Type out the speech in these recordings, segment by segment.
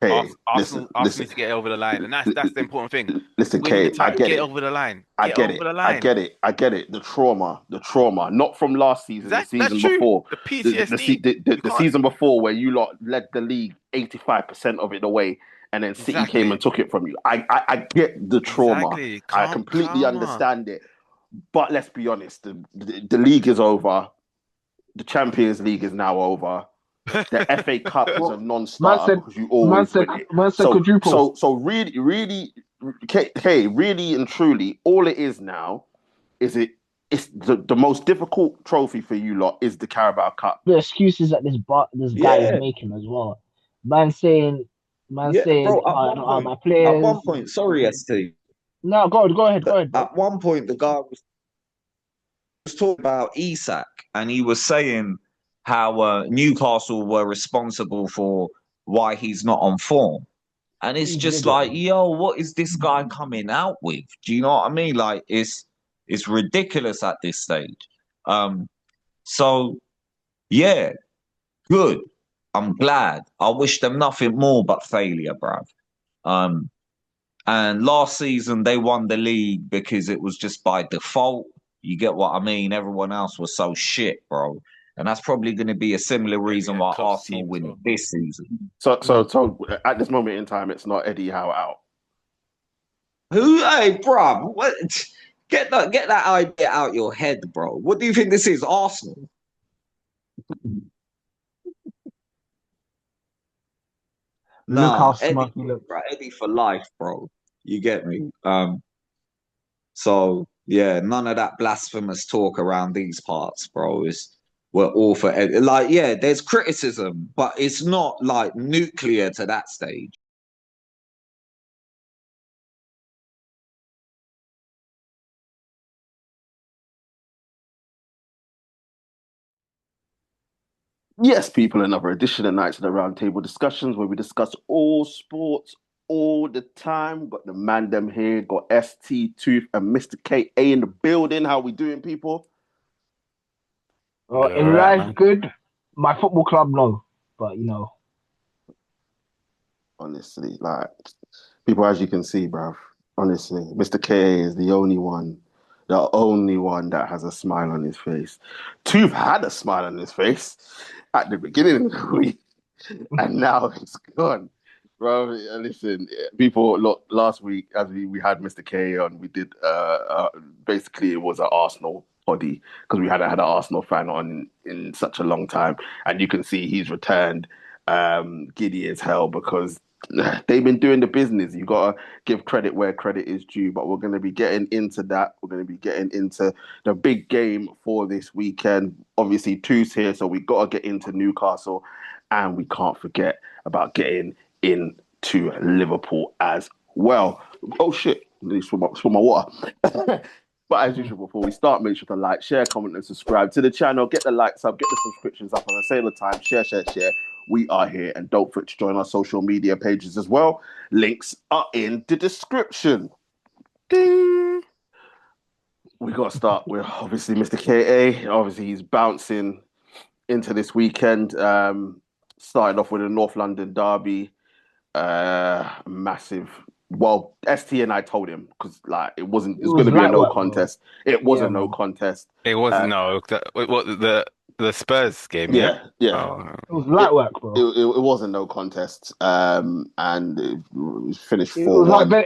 Hey, Arsenal need to get it over the line, and that's the important thing. listen, Win the Kay, I title, get get it it. over the line, I get it get over it. the I line. get it. I get it. The trauma, not from last season, the Exactly, that's season true. before, The PTSD, you the can't season before where you lot led the league 85% of it away, and then City came and exactly, took it from you. I get the trauma. exactly. I Calm, completely calmer. understand it. But let's be honest, the league is over. The Champions League is now over. The FA Cup is a Well, man non-starter said, because you always win it. man said quadruple. So really and truly, all it is now is it's the most difficult trophy for you lot is the Carabao Cup. The excuses that this guy is Yeah, making as well. Man saying, man yeah, saying, bro. At I one don't have point, my players. sorry, ST. No, go ahead, bro. At one point, the guy was talking about Isak, and he was saying how Newcastle were responsible for why he's not on form. And it's He's an just idiot, like, man. yo, what is this guy coming out with? Do you know what I mean? Like, it's ridiculous at this stage. Um, so yeah, good. I'm glad. I wish them nothing more but failure, bruv. Um, and last season they won the league because it was just by default. You get what I mean? Everyone else was so shit, bro. And that's probably going to be a similar Yeah, we reason had why Klopp's Arsenal team as win it well. this season. So at this moment in time, it's not Eddie Howe out. Who? Hey, bro, what? Get that idea out your head, bro. What do you think this is, Arsenal? Look how Nah, smug he looks. Eddie for life, bro. You get me? So yeah, none of that blasphemous talk around these parts, bro. We're all for Eddie. Like, yeah, there's criticism, but it's not like nuclear to that stage. Yes, people, another edition of Nights of the Roundtable discussions where we discuss all sports all the time. Got the man them here, got ST Tooth and Mr. KA in the building. How we doing, people? You're In right, life, man. good. My football club, no. But Honestly, like people, as you can see, bruv. Honestly, Mr. KA is the only one that has a smile on his face. Tooth had a smile on his face at the beginning of the week, and now it's gone. Bro, listen, people, look, last week as we had Mr. K on, we did basically it was an Arsenal body because we hadn't had an Arsenal fan on in such a long time, and you can see he's returned giddy as hell because they've been doing the business. You gotta give credit where credit is due, but we're gonna be getting into that. We're gonna be getting into the big game for this weekend. Obviously, two's here, so we gotta get into Newcastle, and we can't forget about getting into Liverpool as well. Oh shit! Swim my water. But as usual, before we start, make sure to like, share, comment, and subscribe to the channel. Get the likes up, get the subscriptions up. As I say all the time, share. We are here, and don't forget to join our social media pages as well. Links are in the description. Ding. We got to start with obviously Mr. KA. Obviously, he's bouncing into this weekend. Started off with a North London derby, massive. Well, ST and I told him because like it it was going was to be a light no work, bro. contest. It was Yeah, a no bro. contest. It was Uh, no, what the Spurs game, yeah. yeah. Oh, It was It, light work, bro. it wasn't no contest. And it finished It four was like one.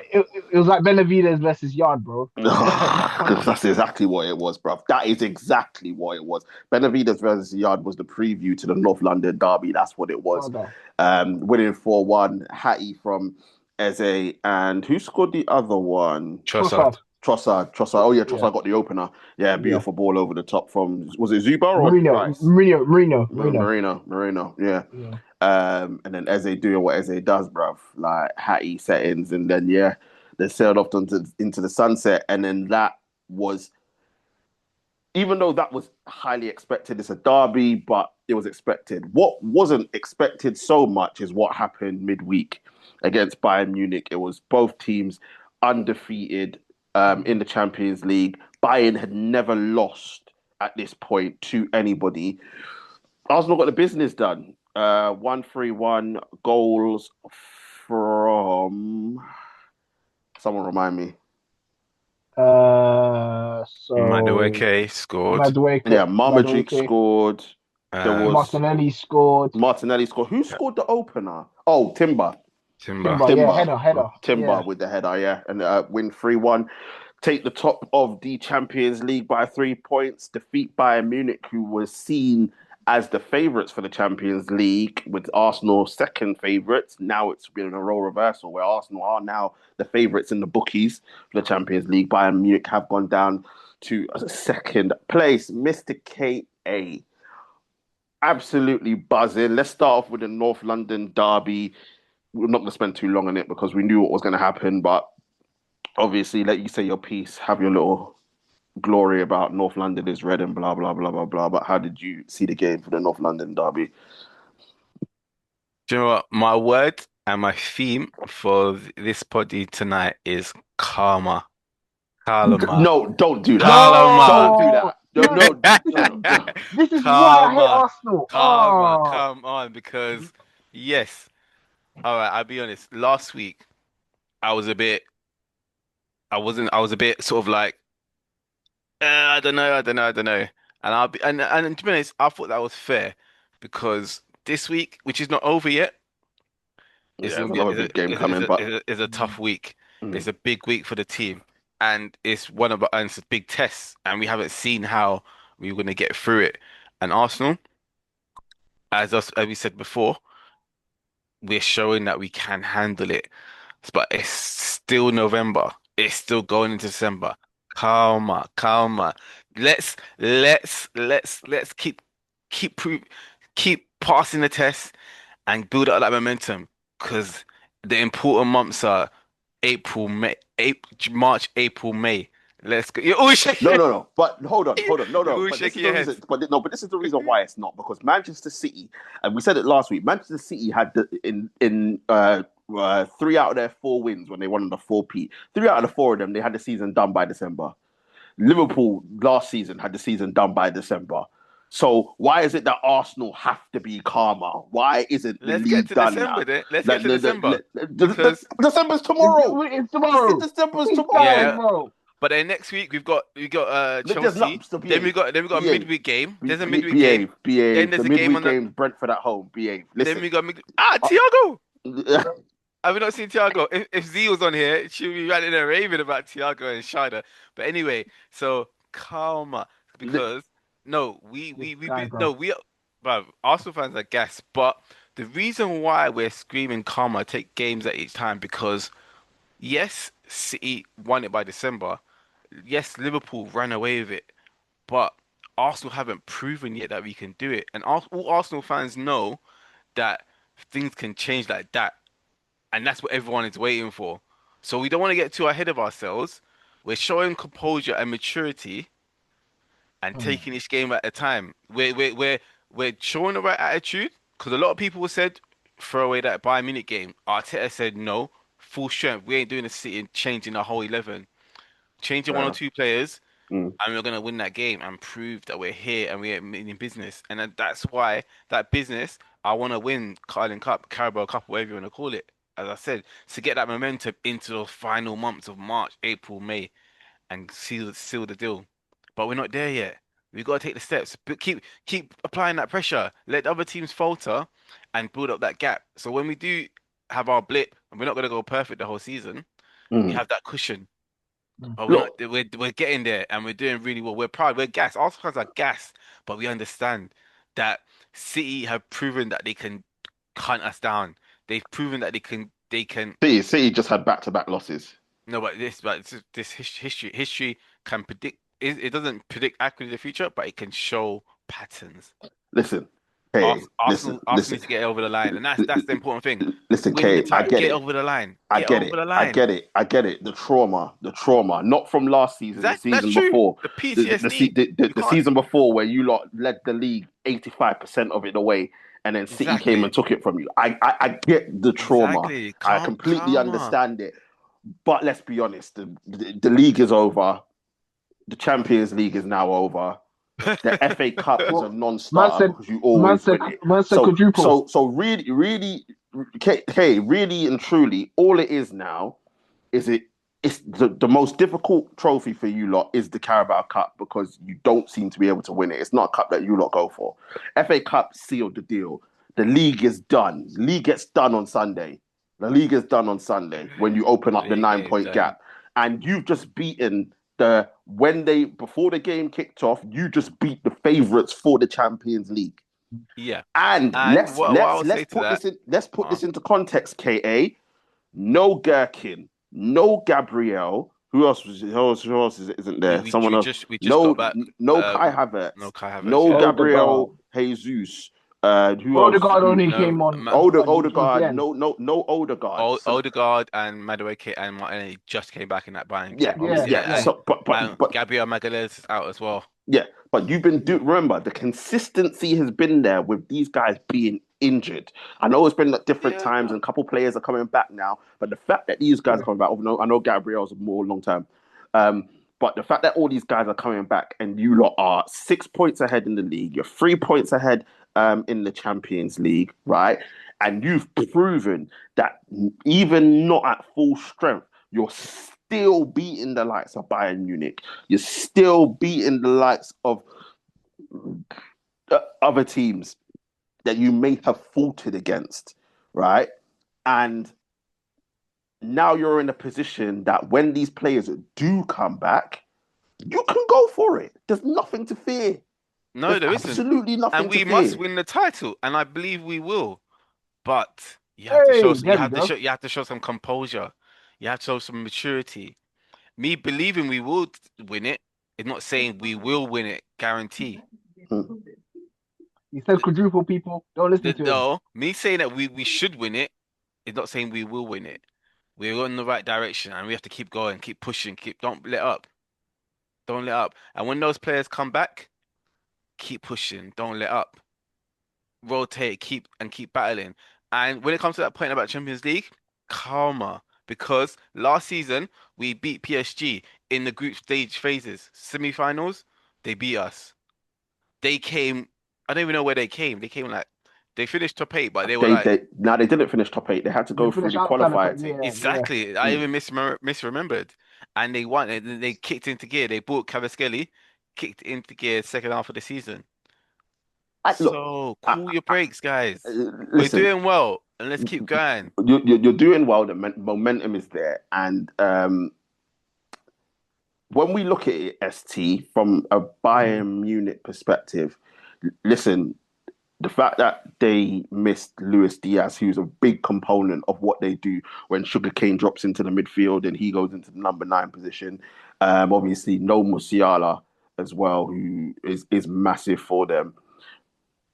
it was like Benavides versus Yard, bro. That's exactly what it was, bruv. That is exactly what it was. Benavides versus Yard was the preview to the North London derby. That's what it was. Brother. Winning 4-1. Hattie from Eze. And who scored the other one? Trossard. Trossard. Trossard. Oh, yeah, Yeah, Trossard got the opener. Yeah, yeah. beautiful ball over the top from, was it Zuba or Rice? Marino. Marino, yeah. Yeah. And then Eze doing what Eze does, bruv. Like Hattie settings. And then, yeah, they sailed off into the sunset. And then that was, even though that was highly expected, it's a derby, but it was expected. What wasn't expected so much is what happened midweek against Bayern Munich. It was both teams undefeated in the Champions League. Bayern had never lost at this point to anybody. Arsenal got the business done. 1-3-1 goals from someone remind me. So Madueke scored. Yeah, Marmaduke scored. There was Martinelli scored. Who scored the opener? Oh, Timber. Yeah, header. Timber with the header, yeah, and win 3-1. Take the top of the Champions League by 3 points. Defeat Bayern Munich, who was seen as the favourites for the Champions League, with Arsenal second favourites. Now it's been a role reversal where Arsenal are now the favourites in the bookies for the Champions League. Bayern Munich have gone down to second place. Mr. KA, absolutely buzzing. Let's start off with the North London derby. We're not going to spend too long on it because we knew what was going to happen, but obviously, let you say your piece, have your little glory about North London is red and blah, blah, blah, blah, blah. But how did you see the game for the North London derby? Do you know what? My word and my theme for this poddy tonight is karma. No, don't do that. Karma. Don't do that. No. This is why I hate Arsenal. Come on, because yes. All right, I'll be honest. Last week, I was a bit sort of like, I don't know. And and to be honest, I thought that was fair because this week, which is not over yet, It's another big game coming, but it's a tough week. Mm. It's a big week for the team, and it's a big test, and we haven't seen how we're going to get through it. And Arsenal, as we said before, we're showing that we can handle it. But it's still November. It's still going into December. Calma. Let's keep passing the test and build up that momentum because the important months are March, April, May. Let's go. You're always shaking. No. But hold on. No. You're always shaking your head. But this is the reason why it's not, because Manchester City, and we said it last week. Manchester City had in 3 out of their 4 wins when they won on the 4P. 3 out of the 4 of them, they had the season done by December. Liverpool last season had the season done by December. So why is it that Arsenal have to be calmer? Why isn't the league done now? Let's get to December. December's tomorrow. It's tomorrow. December's tomorrow. Bro. But then next week we got Chelsea. Then we got a midweek game. There's a midweek game. Then there's a game on the Brentford at home. Behave. Then we got Thiago. Have we not seen Thiago? If Z was on here, she'll be ranting and raving about Thiago and Shida. But anyway, so calma, because Arsenal fans are gassed. But the reason why we're screaming calma, take games at each time, because yes, City won it by December. Yes, Liverpool ran away with it, but Arsenal haven't proven yet that we can do it. And all Arsenal fans know that things can change like that. And that's what everyone is waiting for. So we don't want to get too ahead of ourselves. We're showing composure and maturity and taking each game at a time. We're showing the right attitude, because a lot of people said throw away that Bayern Munich game. Arteta said no, full strength. We ain't doing the City and changing the whole 11. Changing 1 or 2 players, and we're going to win that game and prove that we're here and we're in business. And that's why that business, I want to win Carling Cup, Carabao Cup, whatever you want to call it. As I said, to get that momentum into those final months of March, April, May, and seal the deal. But we're not there yet. We've got to take the steps. But keep applying that pressure. Let other teams falter and build up that gap. So when we do have our blip, and we're not going to go perfect the whole season, we have that cushion. But we're getting there, and we're doing really well. We're proud. We're gassed. Arsenal fans are gassed, but we understand that City have proven that they can hunt us down. They've proven that they can. City just had back-to-back losses. No, but this history can predict. It doesn't predict accurately the future, but it can show patterns. Listen, Arsenal need to get over the line, and that's the important thing. Listen, Kay, I get it. Get over the line. I get it. The trauma. Not from last season. The season before. The PTSD. The season before, where you lot led the league 85% of it away, and then City came and took it from you. I get the trauma. Exactly. I completely understand it. But let's be honest. The league is over. The Champions League is now over. The FA Cup is a non-starter because you always win it. So really, really and truly, all it is now is it's the most difficult trophy for you lot is the Carabao Cup because you don't seem to be able to win it. It's not a cup that you lot go for. FA Cup sealed the deal. The league is done. The league gets done on Sunday. The league is done on Sunday when you open up the League nine game point done. gap. And you've just beaten before the game kicked off, you just beat the favourites for the Champions League. Yeah. And And what I would say to put that, this in into context, KA. No Gherkin, no Gabriel. Who else isn't there? Someone else. we just got back. No Kai No Havertz. Kai Havertz. No Yeah. Odegaard. Gabriel Jesus. Who else? Odegaard only No, came on towards the Odegaard. end. No Odegaard. So, Odegaard and Madueke and Martinelli just came back in that Bayern yeah, game. Yeah, Obviously, yeah. yeah. So, but Gabriel Magalhaes is out as well. yeah, but you've been remember the consistency has been there with these guys being injured. I know it's been at different Yeah. times and a couple players are coming back now, but the fact that these guys Yeah. are coming back, I know Gabriel's more long term, but the fact that all these guys are coming back and you lot are 6 points ahead in the league, you're 3 points ahead in the Champions League, right? And you've proven that even not at full strength, you're still beating the likes of Bayern Munich. You're still beating the likes of other teams that you may have faltered against, right? And now you're in a position that when these players do come back, you can go for it. There's nothing to fear. No, there isn't. Absolutely nothing And we to must fear. win the title, and I believe we will. But you have to show, There we go. you have to show some composure. You have to show some maturity. Me believing we will win it is not saying we will win it, guarantee. He said quadruple people. Don't listen to him. No, me saying that we should win it is not saying we will win it. We're in the right direction, and we have to keep going, keep pushing, don't let up. Don't let up. And when those players come back, keep pushing, don't let up. Rotate, keep battling. And when it comes to that point about Champions League, calmer. Because last season we beat PSG in the group stage phases, semi-finals, they beat us. They came, I don't even know where they came. They came like they finished top 8, but they were like They didn't finish top 8. They had to go through the qualifier team. exactly. I even misremembered. And they won and then they kicked into gear. They bought Cavaschelli, kicked into gear second half of the season. So cool your brakes, guys. We're doing well, and let's keep going. You're doing well. The momentum is there, and when we look at it, ST from a Bayern Munich perspective, listen, the fact that they missed Luis Diaz, who's a big component of what they do when Sugarcane drops into the midfield and he goes into the number 9 position. Obviously, no Musiala as well, who is massive for them.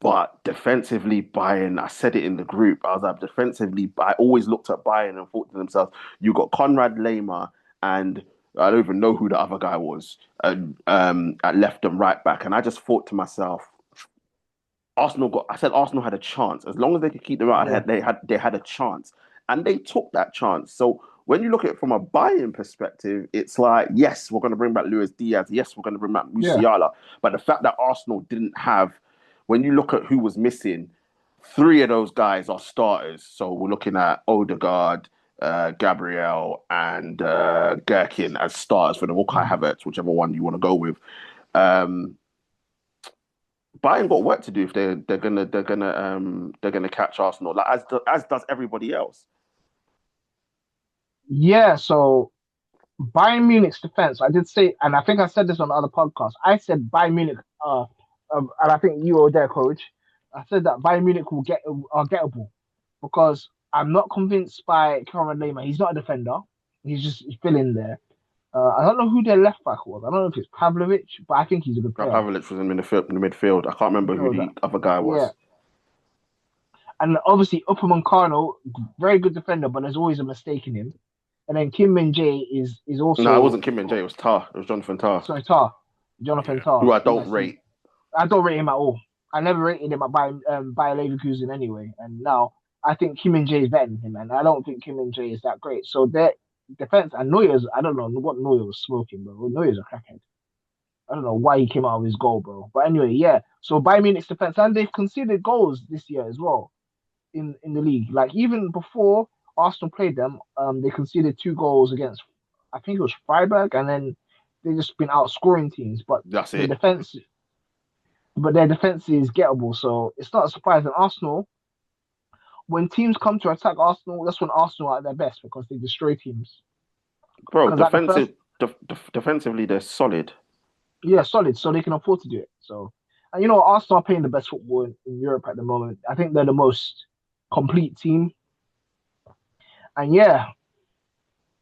But defensively, Bayern, I said it in the group, I was like, defensively, I always looked at Bayern and thought to themselves, you got Konrad Laimer and I don't even know who the other guy was at left and right back. And I just thought to myself, Arsenal had a chance. As long as they could keep them out, they had a chance. And they took that chance. So when you look at it from a Bayern perspective, it's like, yes, we're going to bring back Luis Diaz. Yes, we're going to bring back Musiala. But the fact that Arsenal didn't have, when you look at who was missing, 3 of those guys are starters. So we're looking at Odegaard, Gabriel, and Gherkin as starters for the Kai Havertz, whichever one you want to go with. Bayern got work to do if they're gonna catch Arsenal, like as does everybody else. Yeah, so Bayern Munich's defense, I did say, and I think I said this on other podcasts. I said Bayern Munich, and I think you were there, coach. I said that Bayern Munich are gettable because I'm not convinced by Konrad Laimer. He's not a defender. He's filling there. I don't know who their left back was. I don't know if it's Pavlovic, but I think he's a good player. Pavlovic was in the midfield. I can't remember who the other guy was. Yeah. And obviously, Upamecano, very good defender, but there's always a mistake in him. And then Kim Min-jae is also... No, it wasn't Kim Min-jae. It was Tah. It was Jonathan Tah. Sorry, Tah. Jonathan Tah. Who I don't rate. I don't rate him at all. I never rated him at Bayer Leverkusen anyway. And now I think Kim Min-jae is better than him. And I don't think Kim Min-jae is that great. So their defense, and Neuer's, I don't know what Neuer was smoking, bro. Neuer's a crackhead. I don't know why he came out of his goal, bro. But anyway, yeah. So Bayern Munich's defense, and they've conceded goals this year as well. in the league. Like even before Arsenal played them, they conceded 2 goals against, I think it was Freiburg, and then they just been outscoring teams. That's The it. defense, but their defense is gettable, so it's not a surprise. And Arsenal, when teams come to attack Arsenal, that's when Arsenal are at their best because they destroy teams. Bro, Because at the first, defensively, they're solid. yeah, solid, so they can afford to do it. So, and Arsenal are playing the best football in Europe at the moment. I think they're the most complete team. And yeah,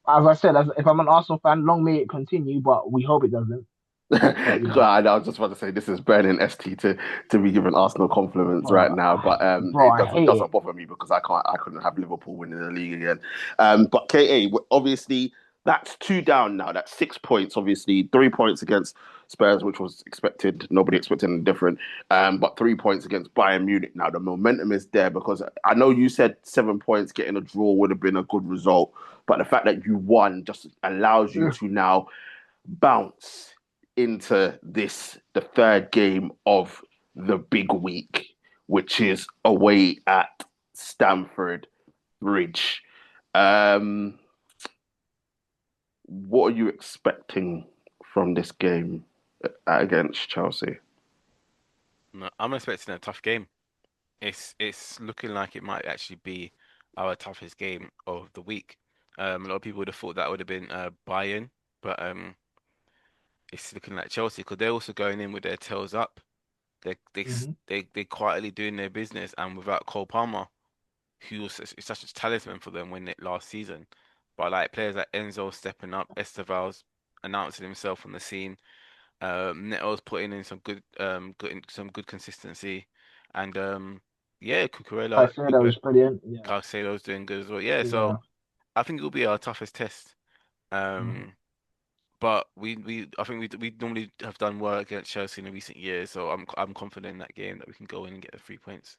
as I said, if I'm an Arsenal fan, long may it continue, but we hope it doesn't. But God, I was just about to say this is burning ST to be giving Arsenal compliments right bro, now, but bro, it I doesn't hate it. doesn't bother me because I couldn't have Liverpool winning the league again. But KA, obviously that's two down now. That's 6 points. Obviously 3 points against Spurs, which was expected. Nobody expected anything different. But 3 points against Bayern Munich. Now the momentum is there because I know you said 7 points, getting a draw would have been a good result, but the fact that you won just allows you Ugh, to now bounce into the third game of the big week, which is away at Stamford Bridge. Um, what are you expecting from this game against Chelsea? No, I'm expecting a tough game. It's looking like it might actually be our toughest game of the week. A lot of people would have thought that would have been Bayern, but it's looking like Chelsea because they're also going in with their tails up. mhm. They quietly doing their business, and without Cole Palmer, who was such a talisman for them when it last season. But like players like Enzo stepping up, Esteval's announcing himself on the scene, Neto's putting in some good consistency, and yeah, Cucurella, Caicedo was brilliant. Yeah, Caicedo's doing good as well. Yeah, so yeah. I think it will be our toughest test. Mhm. Um, but I think we normally have done well against Chelsea in the recent years, so I'm confident in that game that we can go in and get the 3 points.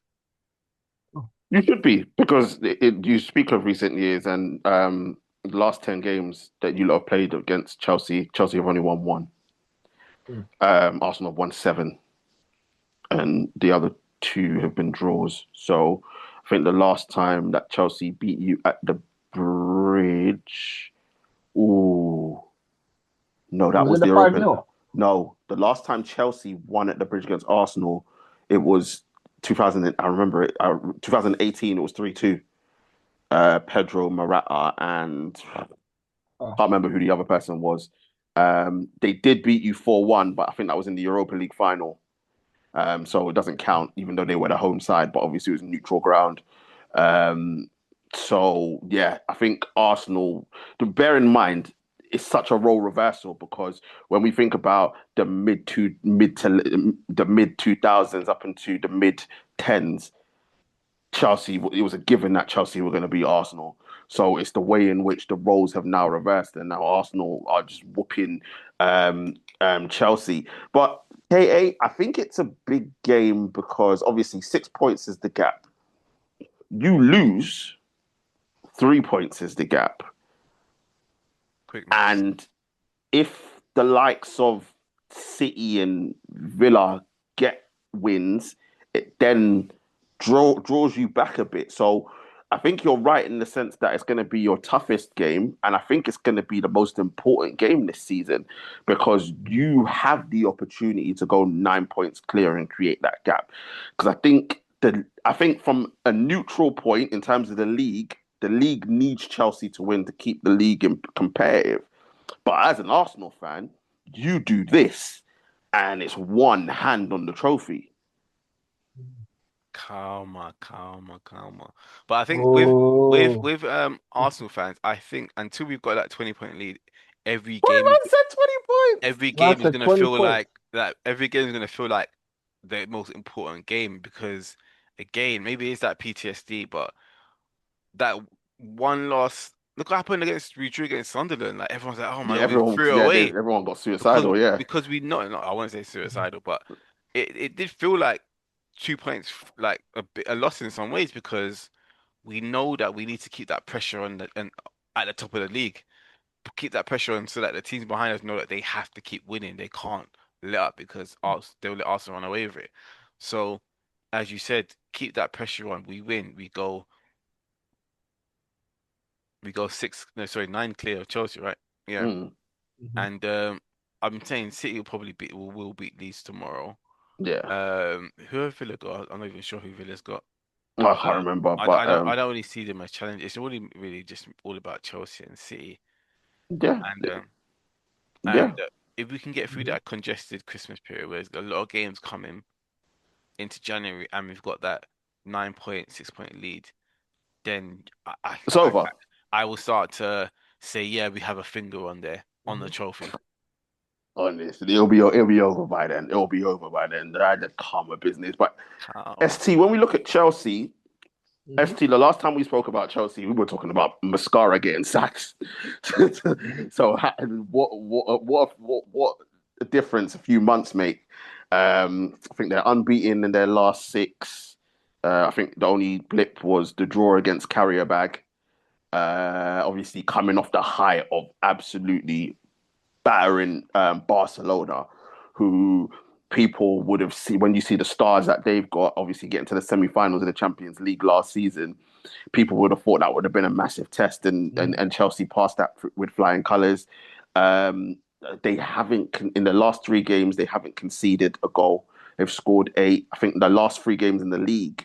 You should be because you speak of recent years and the last 10 games that you lot have played against Chelsea. Chelsea have only won one. Mm. Arsenal have won seven, and the other two have been draws. So I think the last time that Chelsea beat you at the Bridge, ooh, no, that Was it was the the five Europa. 0 No, the last time Chelsea won at the Bridge against Arsenal, it was 2000. I remember it. 2018. It was 3-2. Pedro Morata and I Oh, can't remember who the other person was. They did beat you 4-1, but I think that was in the Europa League final. So it doesn't count, even though they were the home side, but obviously it was neutral ground. Um, so yeah, I think Arsenal. To bear in mind, it's such a role reversal because when we think about the mid 2000s up into the mid tens, Chelsea, it was a given that Chelsea were going to beat Arsenal. So it's the way in which the roles have now reversed, and now Arsenal are just whooping Chelsea. But KA, I think it's a big game because obviously 6 points is the gap. You lose, 3 points is the gap. Quick maths. And if the likes of City and Villa get wins, it then draws you back a bit. So I think you're right in the sense that it's going to be your toughest game, and I think it's going to be the most important game this season because you have the opportunity to go 9 points clear and create that gap. Because I think from a neutral point in terms of the league needs Chelsea to win to keep the league competitive. But as an Arsenal fan, you do this, and it's one hand on the trophy. Calma, calma, calma. But I think oh, Arsenal fans, I think until we've got that 20 point lead, every What game is man said 20 points? every game that's is a gonna 20 feel points. like that every game is gonna feel like the most important game because again, maybe it's that PTSD, but that one loss. Look what happened against we drew against Sunderland. Like everyone's like, oh my Yeah, God, we threw it away everyone got because suicidal. Yeah, because we not, I won't say suicidal, but it did feel like 2 points like a loss in some ways because we know that we need to keep that pressure on the and at the top of the league, keep that pressure on so that the teams behind us know that they have to keep winning. They can't let up because they'll let Arsenal run away with it. So. as you said, keep that pressure on. We win. We go six. No, sorry, nine clear of Chelsea, right? Yeah. Mm, Mhm. And I'm saying City will probably will beat Leeds tomorrow. yeah. Who have Villa got? I'm not even sure who Villa's got. I can't Um, remember, I, but I don't I don't really see them as challenge. It's really just all about Chelsea and City. yeah, And yeah. if we can get through Mhm. that congested Christmas period, where there's a lot of games coming into January, and we've got that 9 point, 6 point lead, then It's over. I will start to say, yeah, we have a finger on there on the Mhm. trophy. Honestly, it'll be over by then. It'll be over by then. I just calm with business. But Calm. ST, when we look at Chelsea, Mhm. ST, the last time we spoke about Chelsea, we were talking about Mascara getting sacked. Mhm. So what a difference a few months make. I think they're unbeaten in their last six. I think the only blip was the draw against Carrier Bag. Obviously coming off the high of absolutely battering Barcelona, who people would have seen when you see the stars that they've got, obviously getting to the semi-finals of the Champions League last season. People would have thought that would have been a massive test, and Mhm. Chelsea passed that with flying colours. Um, they haven't in the last three games they haven't conceded a goal. They've scored eight. I think the last three games in the league,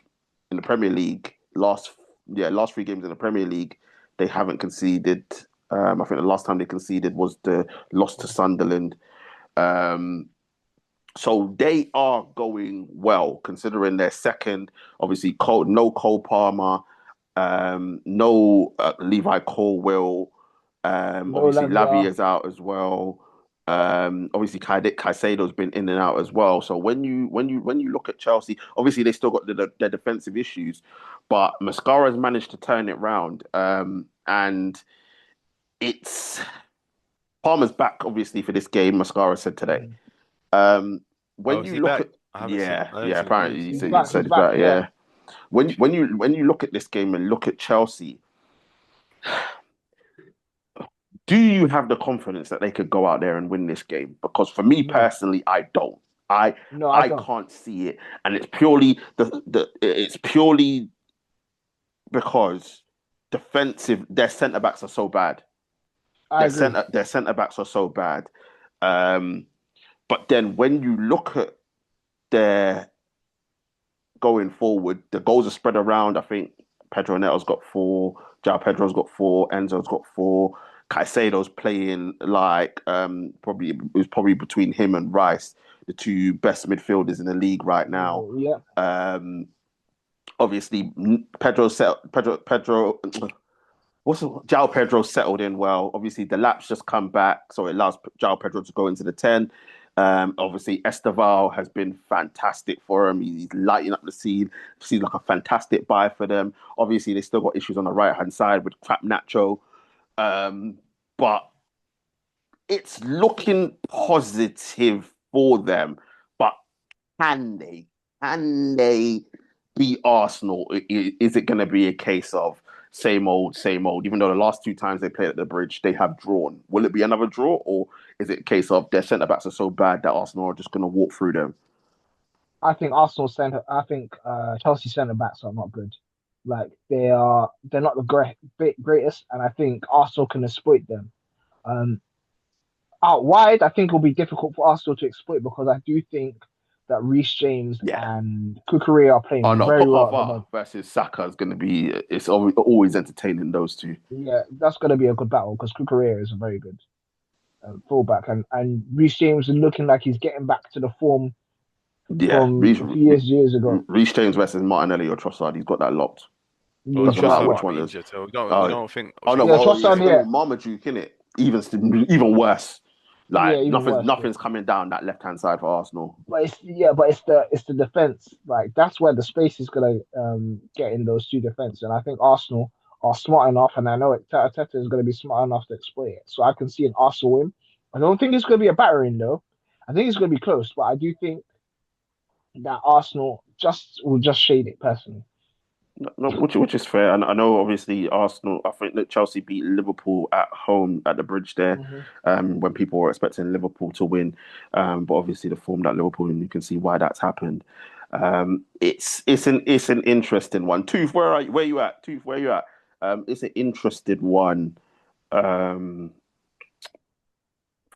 in the Premier League, last three games in the Premier League, they haven't conceded. I think the last time they conceded was the loss to Sunderland. Um, so they are going well, considering they're second. Obviously, no Cole Palmer, no Levi Colwill. No Obviously, Lavia Lavia. is out as well. Obviously, Caicedo's been in and out as well. So when you look at Chelsea, obviously they still got their defensive issues, but Mascara's managed to turn it round. And it's Palmer's back, obviously, for this game. Mascara said today. Mhm. Um, Oh, when is you he look back? at I haven't seen. yeah, I haven't yeah, seen the apparently news. He's he back. said He's he's back. back. Yeah. Yeah, when you look at this game and look at Chelsea, do you have the confidence that they could go out there and win this game? Because for me No. personally, I don't. I No, I I don't. can't see it, and it's purely it's purely because defensive. Their centre backs are so bad. I agree. Their centre backs are so bad. Um, but then when you look at their going forward, the goals are spread around. I think Pedro Neto's got four, Jao Pedro's got four, Enzo's got four. Caicedo's playing like probably it was probably between him and Rice, the two best midfielders in the league right now. Yeah. Um, obviously Pedro Jao Pedro settled in well. Obviously, the laps just come back, so it allows Jao Pedro to go into the 10. Obviously, Esteval has been fantastic for him. He's lighting up the scene. Seems like a fantastic buy for them. Obviously, they still got issues on the right hand side with crap Nacho, but it's looking positive for them. But can they? Can they beat Arsenal? Is it going to be a case of same old, same old? Even though the last two times they played at the Bridge, they have drawn. Will it be another draw, or is it a case of their centre backs are so bad that Arsenal are just going to walk through them? I think Arsenal centre. I think Chelsea centre backs are not good. Like they're not the greatest, and I think Arsenal can exploit them. Um, Out wide, I think it'll be difficult for Arsenal to exploit because I do think that Reece James Yeah. and Kukurea are Oh playing no, very well at the Pavard moment. versus Saka is going to be. It's always entertaining those two. Yeah, that's going to be a good battle because Kukurea is a very good fullback, and Reece James is looking like he's getting back to the form Yeah, from a few years ago. Reece James versus Martinelli or Trossard. He's got that locked. Oh, He's Doesn't got matter that Trossard which might lot. one be it is. injured, so we Uh, don't think. oh no, Yeah, well, Trossard's it's Trossard. going to Yeah, be Marmaduke, innit? Even worse. yeah, Like even worse. Yeah. nothing's coming down that left hand side for Arsenal. But it's the defense. Like that's where the space is gonna get in those two defense, and I think Arsenal are smart enough, and I know Arteta is gonna be smart enough to exploit it. So I can see an Arsenal win. I don't think it's gonna be a battering though. I think it's gonna be close, but I do think that Arsenal will just shade it personally. No, which is fair. And I know obviously Arsenal. I think that Chelsea beat Liverpool at home at the Bridge there, Hmm. when people were expecting Liverpool to win. But obviously the form that Liverpool, and you can see why that's happened. It's an interesting one. Tooth, where you at? Tooth, where you at? It's an interesting one. Um,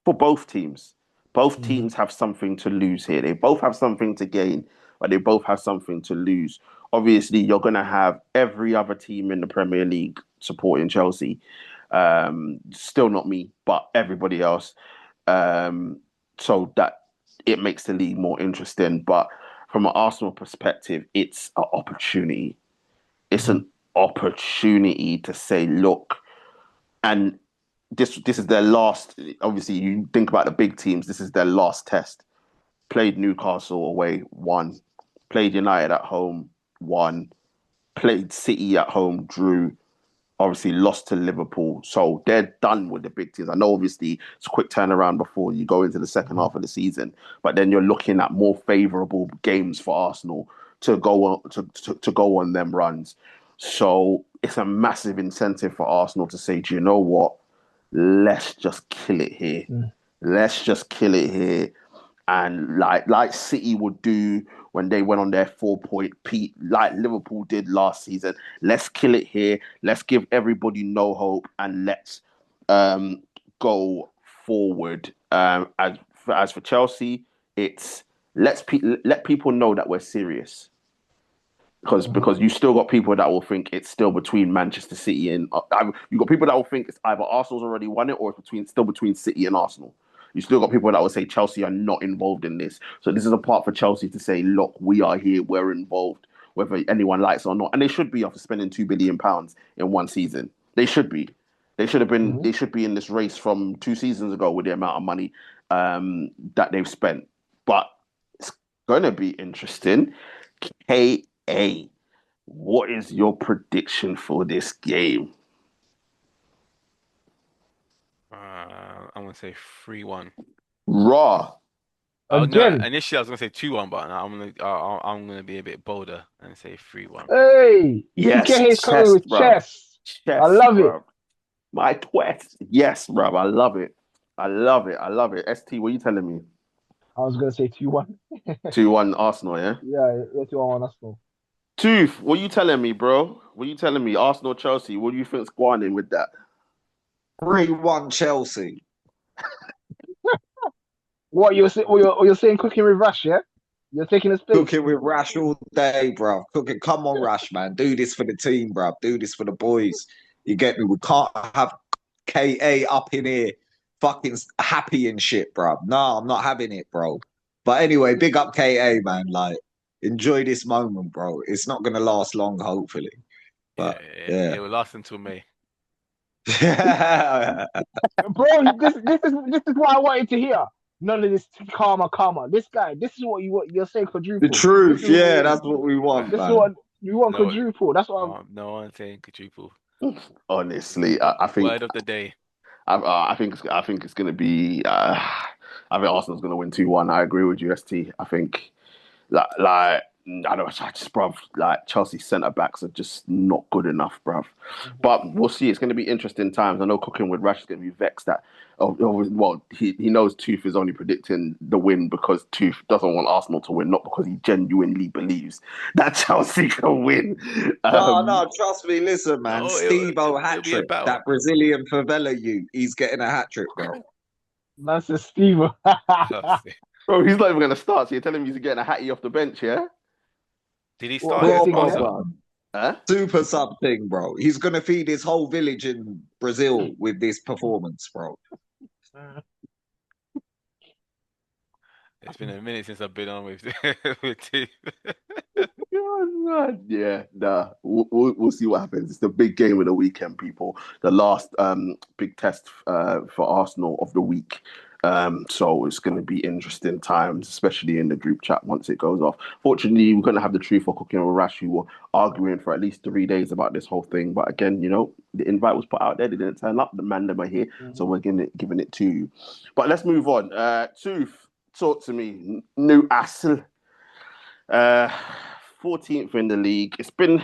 for both teams. Both Mhm. teams have something to lose here. They both have something to gain, but they both have something to lose. Obviously, you're going to have every other team in the Premier League supporting Chelsea. Still not me, but everybody else. Um, so that it makes the league more interesting. But from an Arsenal perspective, it's an opportunity. It's Mhm. an opportunity to say, look, and this is their last. Obviously, you think about the big teams. This is their last test. Played Newcastle away, won. Played United at home, won. Played City at home, drew. Obviously, lost to Liverpool, so they're done with the big teams. I know, obviously, it's a quick turnaround before you go into the second Mhm. half of the season, but then you're looking at more favourable games for Arsenal to go on to go on them runs. So it's a massive incentive for Arsenal to say, do you know what? Let's just kill it here. Mhm. Let's just kill it here. And like City would do when they went on their 4 point peak, like Liverpool did last season. Let's kill it here. Let's give everybody no hope and let's um, go forward. As for Chelsea, it's let people know that we're serious Mhm. because you still got people that will think it's still between Manchester City and you got people that will think it's either Arsenal's already won it or it's between City and Arsenal. You still got people that will say Chelsea are not involved in this. So this is a part for Chelsea to say, look, we are here, we're involved, whether anyone likes it or not. And they should be after spending £2 billion in one season. They should be. They should have been. Mhm. They should be in this race from 2 seasons ago with the amount of money that they've spent. But it's going to be interesting. KA, what is your prediction for this game? I'm gonna say 3-1. Raw. Oh no! Again. Initially, I was gonna say 2-1, but now I'm gonna be a bit bolder and say 3-1. Hey, Yes, CK is coming chest, with bruv. chess. I Chest, love it. bruv. My twist. Yes, bruv. I love it. I love it. I love it. ST, what are you telling me? I was gonna say 2-1. 2-1 Arsenal, yeah? Yeah, 2-1 Arsenal. Tooth, what are you telling me, bro? What are you telling me? Arsenal, Chelsea, what do you think's going in with that? 3-1 Chelsea. What you're saying? Cooking with Rush, yeah? You're taking his place. Cooking with Rash all day, bro. Cooking. Come on, Rash, man. Do this for the team, bro. Do this for the boys. You get me? We can't have KA up in here fucking happy and shit, bro. No, I'm not having it, bro. But anyway, big up KA, man. Like, enjoy this moment, bro. It's not gonna last long, hopefully. Yeah, But yeah. it will last until May. Bro, this is what I wanted to hear. None of this karma. This guy, this is what you're saying The quadruple. This truth, is yeah, what that's what we want, this is man. what you want No, quadruple. That's what no one saying quadruple. Honestly, I think Word of the day. I think it's going to be. I think Arsenal's going to win 2-1. I agree with you, ST. I think like I don't know, I just bruv, like Chelsea centre backs are just not good enough, bruv. Mhm. But we'll see. It's going to be interesting times. I know Cooking with Rash is going to be vexed that. Well, he knows Tooth is only predicting the win because Tooth doesn't want Arsenal to win, not because he genuinely believes that Chelsea can win. No, Um, no, trust me. Listen, man. No, Steve O hat it'll be a trick. battle. That Brazilian favela you. He's getting a hat trick, bro. That's a Steve. bro, he's not even going to start. So you're telling me he's getting a hattie off the bench, yeah? Did he What start first against thing, Proper, yeah? Barca? bro. Huh? Super sub thing, bro. He's gonna feed his whole village in Brazil with this performance, bro. It's been a minute since I've been on with with T. Yeah, nah. We'll see what happens. It's the big game of the weekend, people. The last big test for Arsenal of the week. So it's going to be interesting times, especially in the group chat once it goes off. Fortunately, we're going to have the truth for Cooking with Rash, who were arguing for at least 3 days about this whole thing. But again, the invite was put out there. They didn't turn up. The man them are here, so Mhm. we're giving it to you. But let's move on. Tooth, talk to me. Newcastle. Uh, 14th in the league. It's been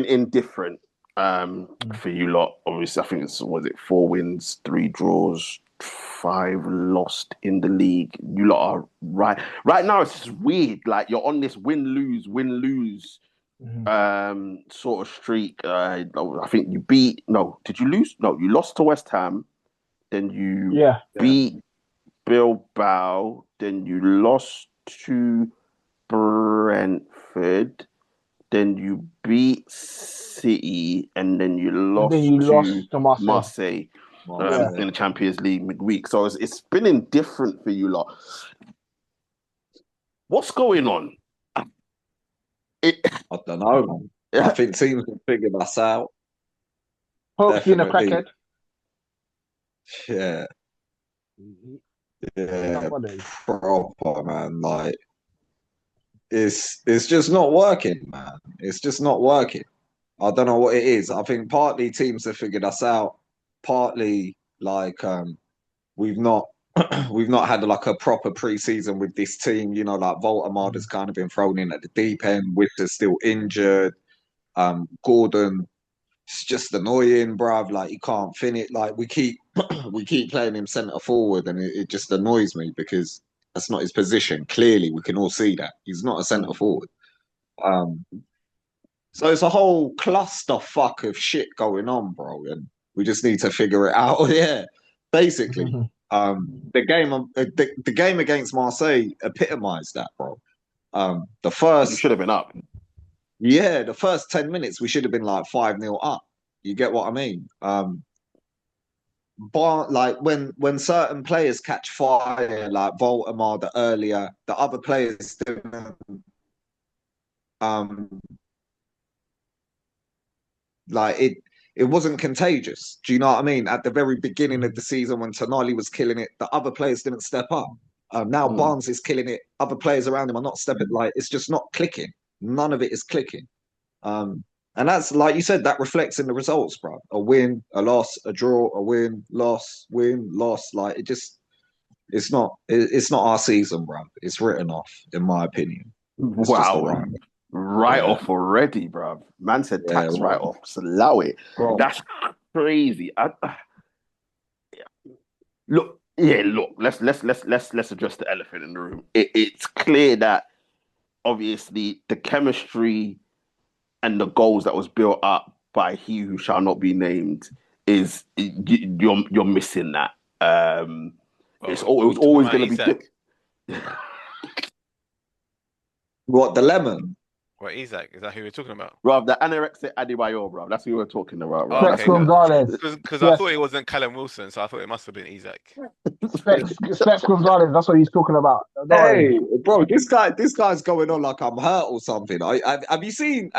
indifferent Mhm. for you lot. Obviously, I think it's was it 4 wins, 3 draws, 5 lost in the league. You lot are right now. It's just weird. Like you're on this win lose sort of streak. I think you beat. No, did you lose? No, you lost to West Ham. Then you Yeah. beat Bilbao. Then you lost to Brentford. Then you beat City, and then you And then lost you to lost to Marseille. Marseille Yeah. in the Champions League midweek. So it's been indifferent for you lot. What's going on? I don't know, man. I think teams have figured us out. Pope's been a Definitely. crackhead. Yeah, yeah, Nobody. proper, man. Like it's just not working, man. It's just not working. I don't know what it is. I think partly teams have figured us out. Partly like we've not we've not had like a proper preseason with this team. You know, like Voltamada's kind of been thrown in at the deep end. Witter's still injured. Gordon, it's just annoying, bruv. Like he can't finish. Like we keep we keep playing him centre forward, and it just annoys me because that's not his position. Clearly, we can all see that he's not a centre forward. Um, so it's a whole clusterfuck of shit going on, bro, and we just need to figure it out. Yeah, basically, the game against Marseille epitomised that, bro. The You first should have been up. Yeah, the first 10 minutes we should have been like 5-0 up. You get what I mean? But like when certain players catch fire, like Voltamar the earlier, the other players didn't um like it wasn't contagious. Do you know what I mean? At the very beginning of the season when Tonali was killing it, the other players didn't step up. Now Barnes is killing it. Other players around him are not stepping. Like it's just not clicking. None of it is clicking. And that's like you said, that reflects in the results, bro. A win, a loss, a draw, a win, loss, win, loss. Like it's not our season, bro. It's written off, in my opinion. It's just a Wow. write. Write off already, bro. Man said tax Yeah, write off. Just allow it. bro. That's crazy. Look, yeah, look. Let's address the elephant in the room. It's clear that obviously the chemistry and the goals that was built up by he who shall not be named is you're missing that. It was always going to be good. What, the lemon? What, Isaac? Is that who we're talking about? Bro, the anorexic Adebayor, bro. That's who we're talking about, bro. Oh, Specs Gonzalez. Because I thought it wasn't Callum Wilson, so I thought it must have been Isaac. Specs Gonzalez. That's what he's talking about. Hey, bro, this guy's going on like I'm hurt or something. Have you seen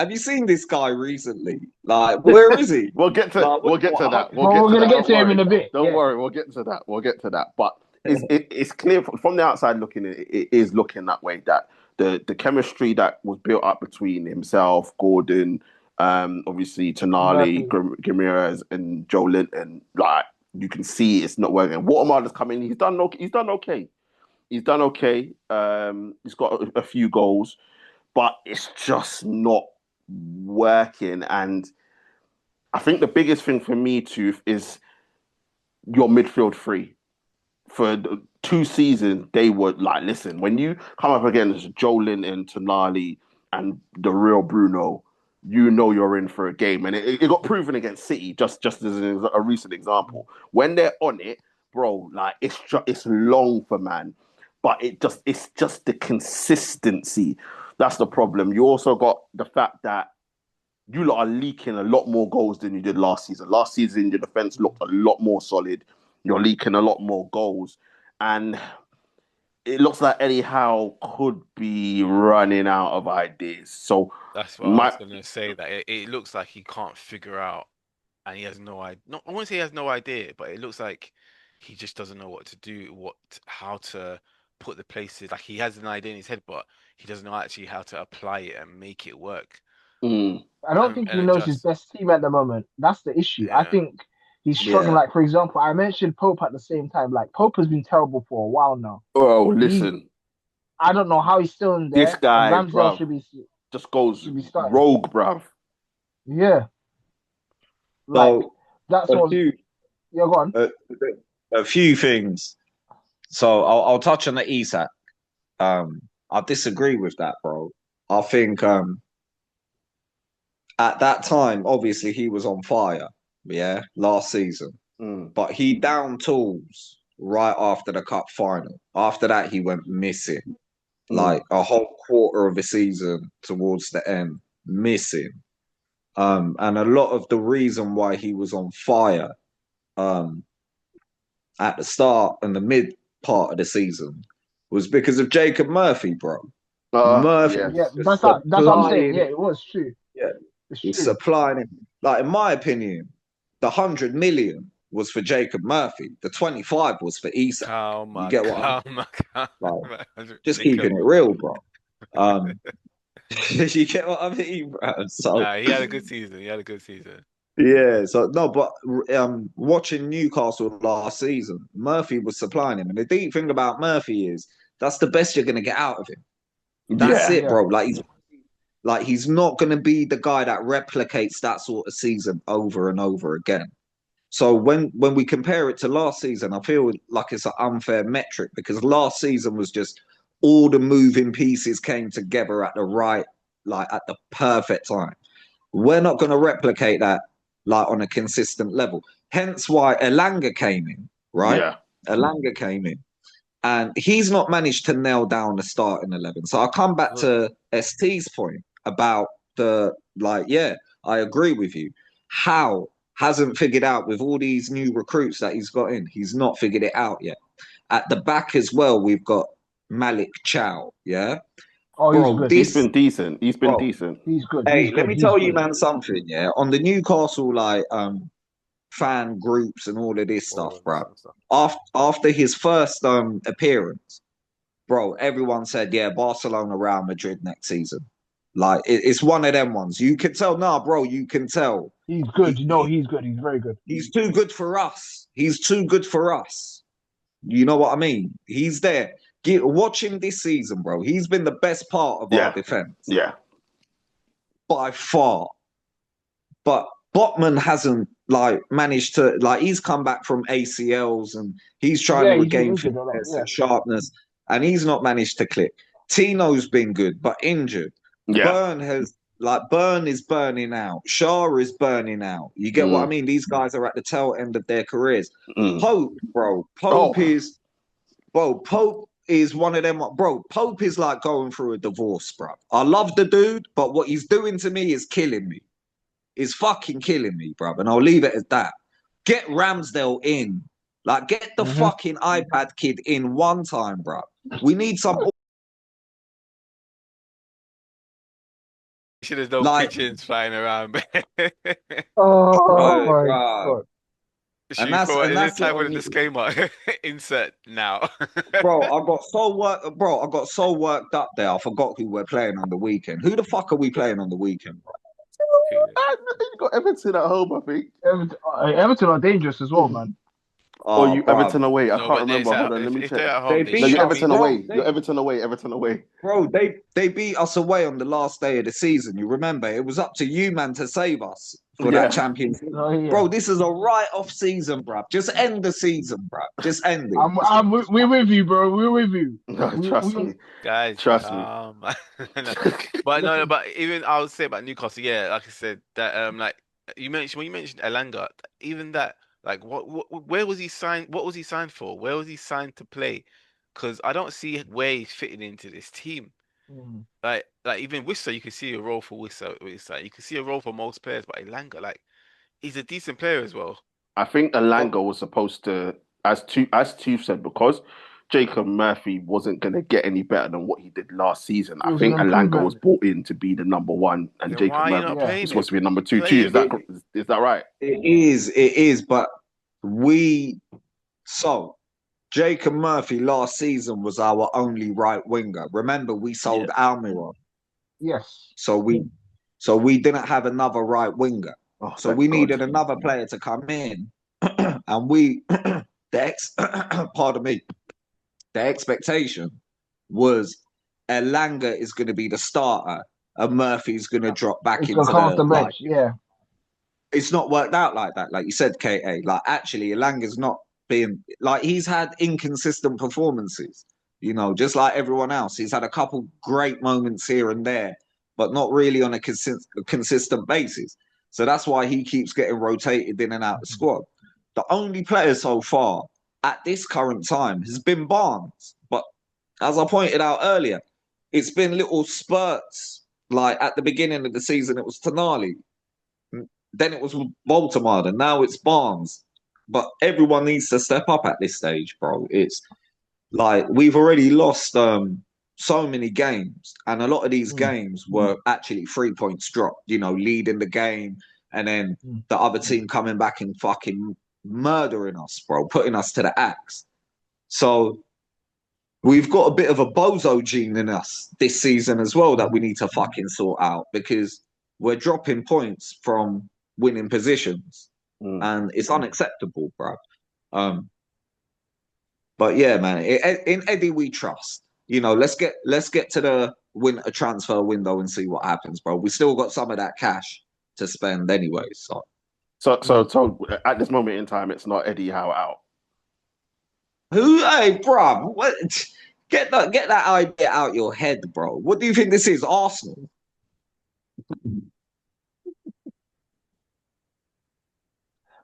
this guy recently? Like, where is he? We'll get to that. We're gonna get to him in a bit. Don't worry, we'll get to that. But it's clear from the outside looking, it is looking that way, that the chemistry that was built up between himself, Gordon, obviously Tonali, Ramirez, and Joe Linton, like you can see it's not working. Watermar's come in, he's done okay. He's done okay. He's got a few goals, but it's just not working. And I think the biggest thing for me, too, is your midfield three. For 2 seasons, they were like, listen, when you come up against Joe Linton, Tonali, and the real Bruno, you know you're in for a game. And it got proven against City, just as a recent example. When they're on it, bro, like it's long for man. But it's just the consistency. That's the problem. You also got the fact that you lot are leaking a lot more goals than you did last season. Last season, your defense looked a lot more solid. You're leaking a lot more goals. And it looks like Eddie Howe could be running out of ideas. So that's what I was going to say. That it looks like he can't figure out, and he has no idea. No, I won't say he has no idea, but it looks like he just doesn't know what to do, how to put the places. Like he has an idea in his head, but he doesn't know actually how to apply it and make it work. I don't think he knows his best team at the moment. That's the issue. Yeah. I think he's struggling. Like, for example, I mentioned Pope at the same time. Like, Pope has been terrible for a while now. Oh, listen. I don't know how he's still in there. This guy, Ramsdale should be rogue, bruv. Yeah. Like, that's what... Yeah, go on. a few things. So I'll touch on the Isak. I disagree with that, bro. I think at that time, obviously he was on fire, yeah, last season. But he downed tools right after the cup final. After that, he went missing. Like a whole quarter of the season towards the end, missing. And a lot of the reason why he was on fire at the start and the mid part of the season was because of Jacob Murphy, bro. Murphy Yes. Yeah, was that's what I'm saying. Yeah, supplying, it was true. yeah, It's was true. supplying him. Like in my opinion, the 100 million was for Jacob Murphy. The 25 was for Isak. You get what I mean? Like, just keeping it real, bro. You get what I mean, bro? So Nah, he had a good season. He had a good season. yeah, so no, but watching Newcastle last season, Murphy was supplying him, and the deep thing about Murphy is that's the best you're gonna get out of him. That's Yeah. it, Yeah. bro. He's not gonna be the guy that replicates that sort of season over and over again. So when we compare it to last season, I feel like it's an unfair metric because last season was just all the moving pieces came together at the right, like at the perfect time. We're not going to replicate that like on a consistent level. Hence why Elanga came in, right? Yeah. Elanga came in, and he's not managed to nail down the starting 11. So I come back to ST's point about yeah, I agree with you. How hasn't figured out with all these new recruits that he's got in, he's not figured it out yet. At the back as well, we've got Malik Chow, yeah? Oh, he's Bro, good. He's this been decent. He's been bro, decent. He's good. He's hey, let good. me He's tell you, good. man, something, yeah. On the Newcastle fan groups and all of this stuff, bro. After his first appearance, bro, everyone said, yeah, Barcelona, Real Madrid next season. Like it's one of them ones. You can tell, nah, bro. You can tell. He's good. He He's good. He's very good. he's too good for us. He's too good for us. You know what I mean? He's there. Watch him this season, bro. He's been the best part of our Yeah. defense Yeah. by far. But Botman hasn't like managed to like he's come back from ACLs and he's trying to Yeah, he's been regain injured a lot. fitness Yeah. and sharpness, and he's not managed to click. Tino's been good, but injured. Yeah. Burn is burning out. Shaw is burning out. You get what I mean? These guys are at the tail end of their careers. Pope, bro. Pope is one of them. Bro, Pope is like going through a divorce, bro. I love the dude, but what he's doing to me is killing me. Is fucking killing me, bro. And I'll leave it at that. Get Ramsdale in. Like, get the fucking iPad kid in one time, bro. We need some. There's no Like, pigeons flying around. Oh my bro. god. Should And we that's throw and it this that's time what with I a mean. disclaimer? Insert now. Bro, I got so worked up there. I forgot who we're playing on the weekend. Who the fuck are we playing on the weekend, bro? You got Everton at home, I think. Everton are dangerous as well, man. Or Oh, you bro. Everton away? I No, can't but remember. Hold on, let me if check. they're at They home, they No, beat you're should us, win. Everton bro. away. You're Everton away. Everton away. Bro, they beat us away on the last day of the season. You remember? It was up to you, man, to save us for Yeah. that Champions League. Oh, yeah. Bro, this is a write-off season, bro. Just end the season, bro. Just end it. We're with you, bro. We're with you. No, trust me. Guys, Trust me. No. But even I would say about Newcastle, yeah, like I said, that like when you mentioned Elanga, even that, like, where was he signed? What was he signed for? Where was he signed to play? Because I don't see where he's fitting into this team. Like even Wissa, you can see a role for Wissa. You can see a role for most players, but Elanga, like, he's a decent player as well. I think Elanga was supposed to, as two said, because Jacob Murphy wasn't going to get any better than what he did last season. It I was an think Elanga was improvement. brought in to be the number one, and Then why Jacob are you Murphy not Yeah. playing was him? supposed to be number two. Play Is that him. is that right? It is, but so Jacob Murphy last season was our only right winger. Remember, we sold Almiron. Yes. So we didn't have another right winger. Oh, So thank we God. needed another player to come in. And pardon me, the expectation was Elanga is going to be the starter and Murphy's going to drop back It's into gonna come off the the bench. Yeah. it's not worked out like that. Like you said, KA, like actually Elanga's not been like he's had inconsistent performances. You know, just like everyone else, he's had a couple great moments here and there, but not really on a consistent basis. So that's why he keeps getting rotated in and out the squad. The only player so far at this current time has been Barnes. But as I pointed out earlier, it's been little spurts. Like at the beginning of the season, it was Tonali. Then it was Baltimore. And now it's Barnes. But everyone needs to step up at this stage, bro. It's like we've already lost so many games, and a lot of these games were actually 3 points dropped. You know, leading the game, and then the other team coming back and fucking murdering us, bro, putting us to the axe. So we've got a bit of a bozo gene in us this season as well that we need to fucking sort out because we're dropping points from winning positions, and it's unacceptable, bro. But yeah, man, in Eddie we trust. You know, let's get to the winter transfer window and see what happens, bro. We still got some of that cash to spend anyway. So at this moment in time, it's not Eddie Howe out. Who? Hey, bro, what? Get that idea out your head, bro. What do you think this is, Arsenal?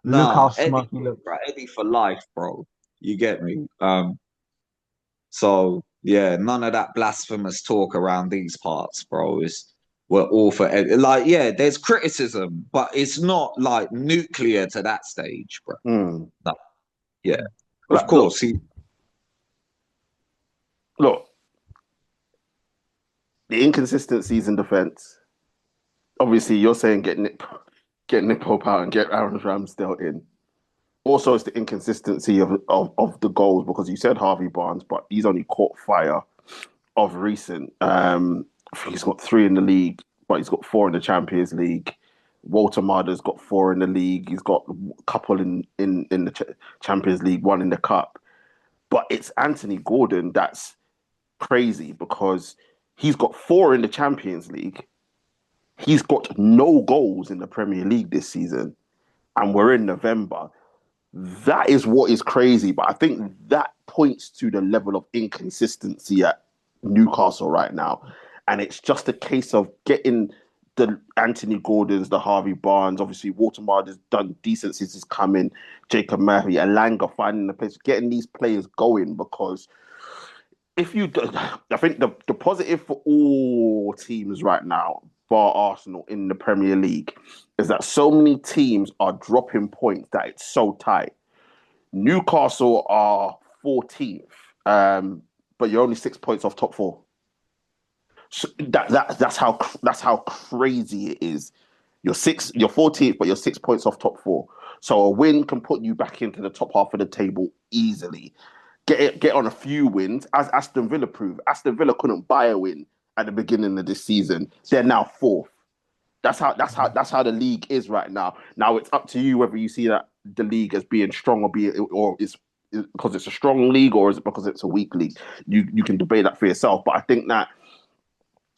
Nah, Eddie, bro, Eddie for life, bro. You get me? So yeah, none of that blasphemous talk around these parts, bro. We're all for like, yeah, there's criticism, but it's not like nuclear to that stage, bro. No. Yeah, of course. Look, the inconsistencies in defense. Obviously, you're saying get Nick Pope out and get Aaron Ramsdale in. Also, it's the inconsistency of the goals because you said Harvey Barnes, but he's only caught fire of recent. I think he's got 3 in the league, but he's got 4 in the Champions League. Walter Marder's got 4 in the league. He's got a couple in the Champions League, 1 in the Cup. But it's Anthony Gordon that's crazy because he's got 4 in the Champions League. He's got no goals in the Premier League this season, and we're in November. That is what is crazy, but I think that points to the level of inconsistency at Newcastle right now. And it's just a case of getting the Anthony Gordons, the Harvey Barnes, obviously Watermark has done decent since he's coming, Jacob Murphy, Alanga finding the place, getting these players going because if you do, I think the positive for all teams right now, bar Arsenal in the Premier League, is that so many teams are dropping points that it's so tight. Newcastle are 14th, but you're only 6 points off top 4. So that's how crazy it is. You're 14th, but you're 6 points off top 4. So a win can put you back into the top half of the table easily. Get on a few wins, as Aston Villa proved. Aston Villa couldn't buy a win at the beginning of this season. They're now 4th. That's how the league is right now. Now it's up to you whether you see that the league as being strong or is because it's a strong league or is it because it's a weak league. You can debate that for yourself. But I think that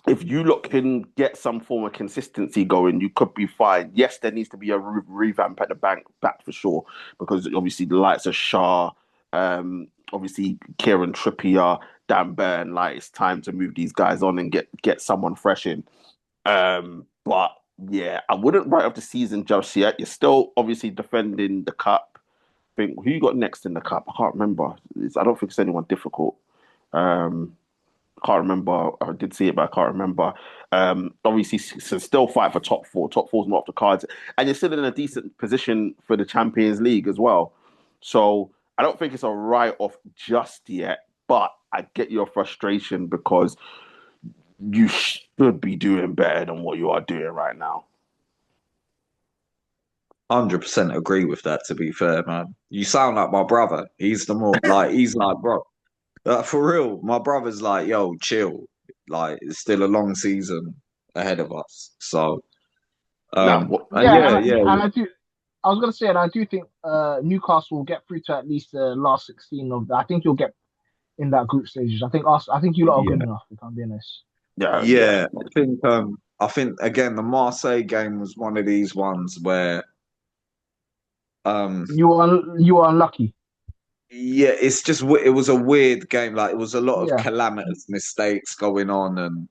if you can get some form of consistency going, you could be fine. Yes, there needs to be a revamp at the back for sure, because obviously the likes of Shaw, obviously Kieran Trippier, Dan Burn, like it's time to move these guys on and get someone fresh in. But yeah, I wouldn't write off the season just yet. You're still obviously defending the cup. I think who you got next in the cup? I can't remember. I don't think it's anyone difficult. I can't remember. I did see it, but I can't remember. Obviously, still fight for top 4. Top 4's not off the cards, and you're still in a decent position for the Champions League as well. So I don't think it's a write-off just yet, but I get your frustration because you should be doing better than what you are doing right now. 100% agree with that, to be fair, man. You sound like my brother. He's like, bro. For real, my brother's like, yo, chill. Like, it's still a long season ahead of us. So, I was gonna say, and I do think Newcastle will get through to at least the last 16 of. I think you'll get in that group stages. I think you lot are good enough. If I'm being honest. Yeah. I think again the Marseille game was one of these ones where you were unlucky. Yeah, it's just it was a weird game. Like it was a lot of Yeah, calamitous mistakes going on, and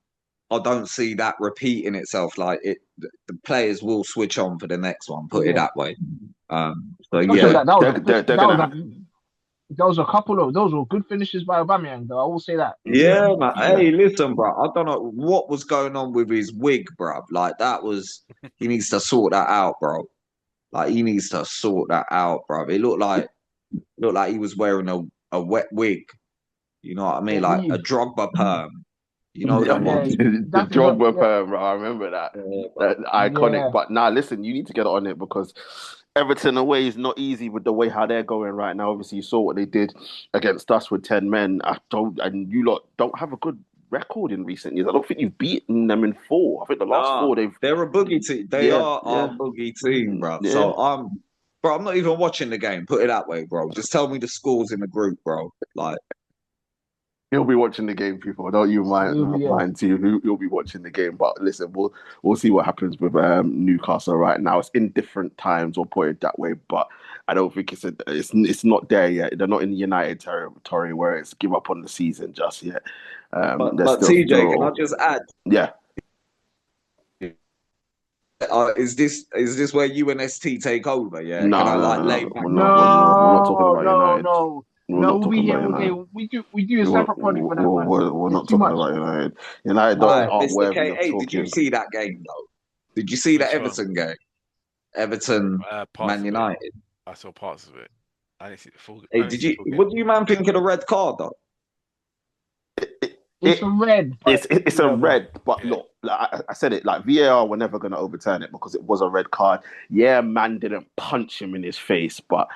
I don't see that repeating itself. Like the players will switch on for the next one. Put it yeah. that way. So Especially yeah, that that was a They're that was gonna. a there was a couple of those were good finishes by Aubameyang though. I will say that. yeah, man. Yeah. Hey, listen, bro. I don't know what was going on with his wig, bro. Like that was. He needs to sort that out, bro. Like he needs to sort that out, bro. It looked like he was wearing a wet wig. You know what I mean? Or Like a weave. Drogba perm. You know Yeah, them Yeah, ones. the that's exactly. Drogba Yeah, perm, bro. I remember that. Yeah, bro. That iconic. yeah. But now, listen, you need to get on it because Everton away is not easy with the way how they're going right now. Obviously, you saw what they did against us with 10 men. And you lot don't have a good record in recent years. I don't think you've beaten them in four. I think the last Nah, four they've. they're a boogie team. They Yeah, are our yeah, boogie team, bro. yeah. So bro, I'm not even watching the game. Put it that way, bro. Just tell me the scores in the group, bro. Like, He'll be watching the game, people. Don't you mind? Yeah. Mind too. He'll be watching the game. But listen, we'll see what happens with Newcastle right now. It's in different times. We'll put it that way. But I don't think it's not there yet. They're not in the United territory where it's give up on the season just yet. They're but TJ, can I still just add? yeah. Is this where UNST take over? Yeah. Can No, I no, like no, lay no. back? We're not talking No, about no, United. no, We're no. not We'll be talking here about all day. United. We do a separate body for that, man. We're It's not too talking much. about United. United All right, aren't Mr. worthy of KA, did you talking. see that game though? Did you see the Which one? Everton game? Everton, Parts Man of it. United. I saw parts of it. I didn't see the full. Hey, I didn't did see the you? full game. What do you man think of the red card though? It's It, a red, but it's a yeah, go on. red, but Yeah. look, like I said it, like VAR were never going to overturn it because it was a red card. Yeah, man didn't punch him in his face, but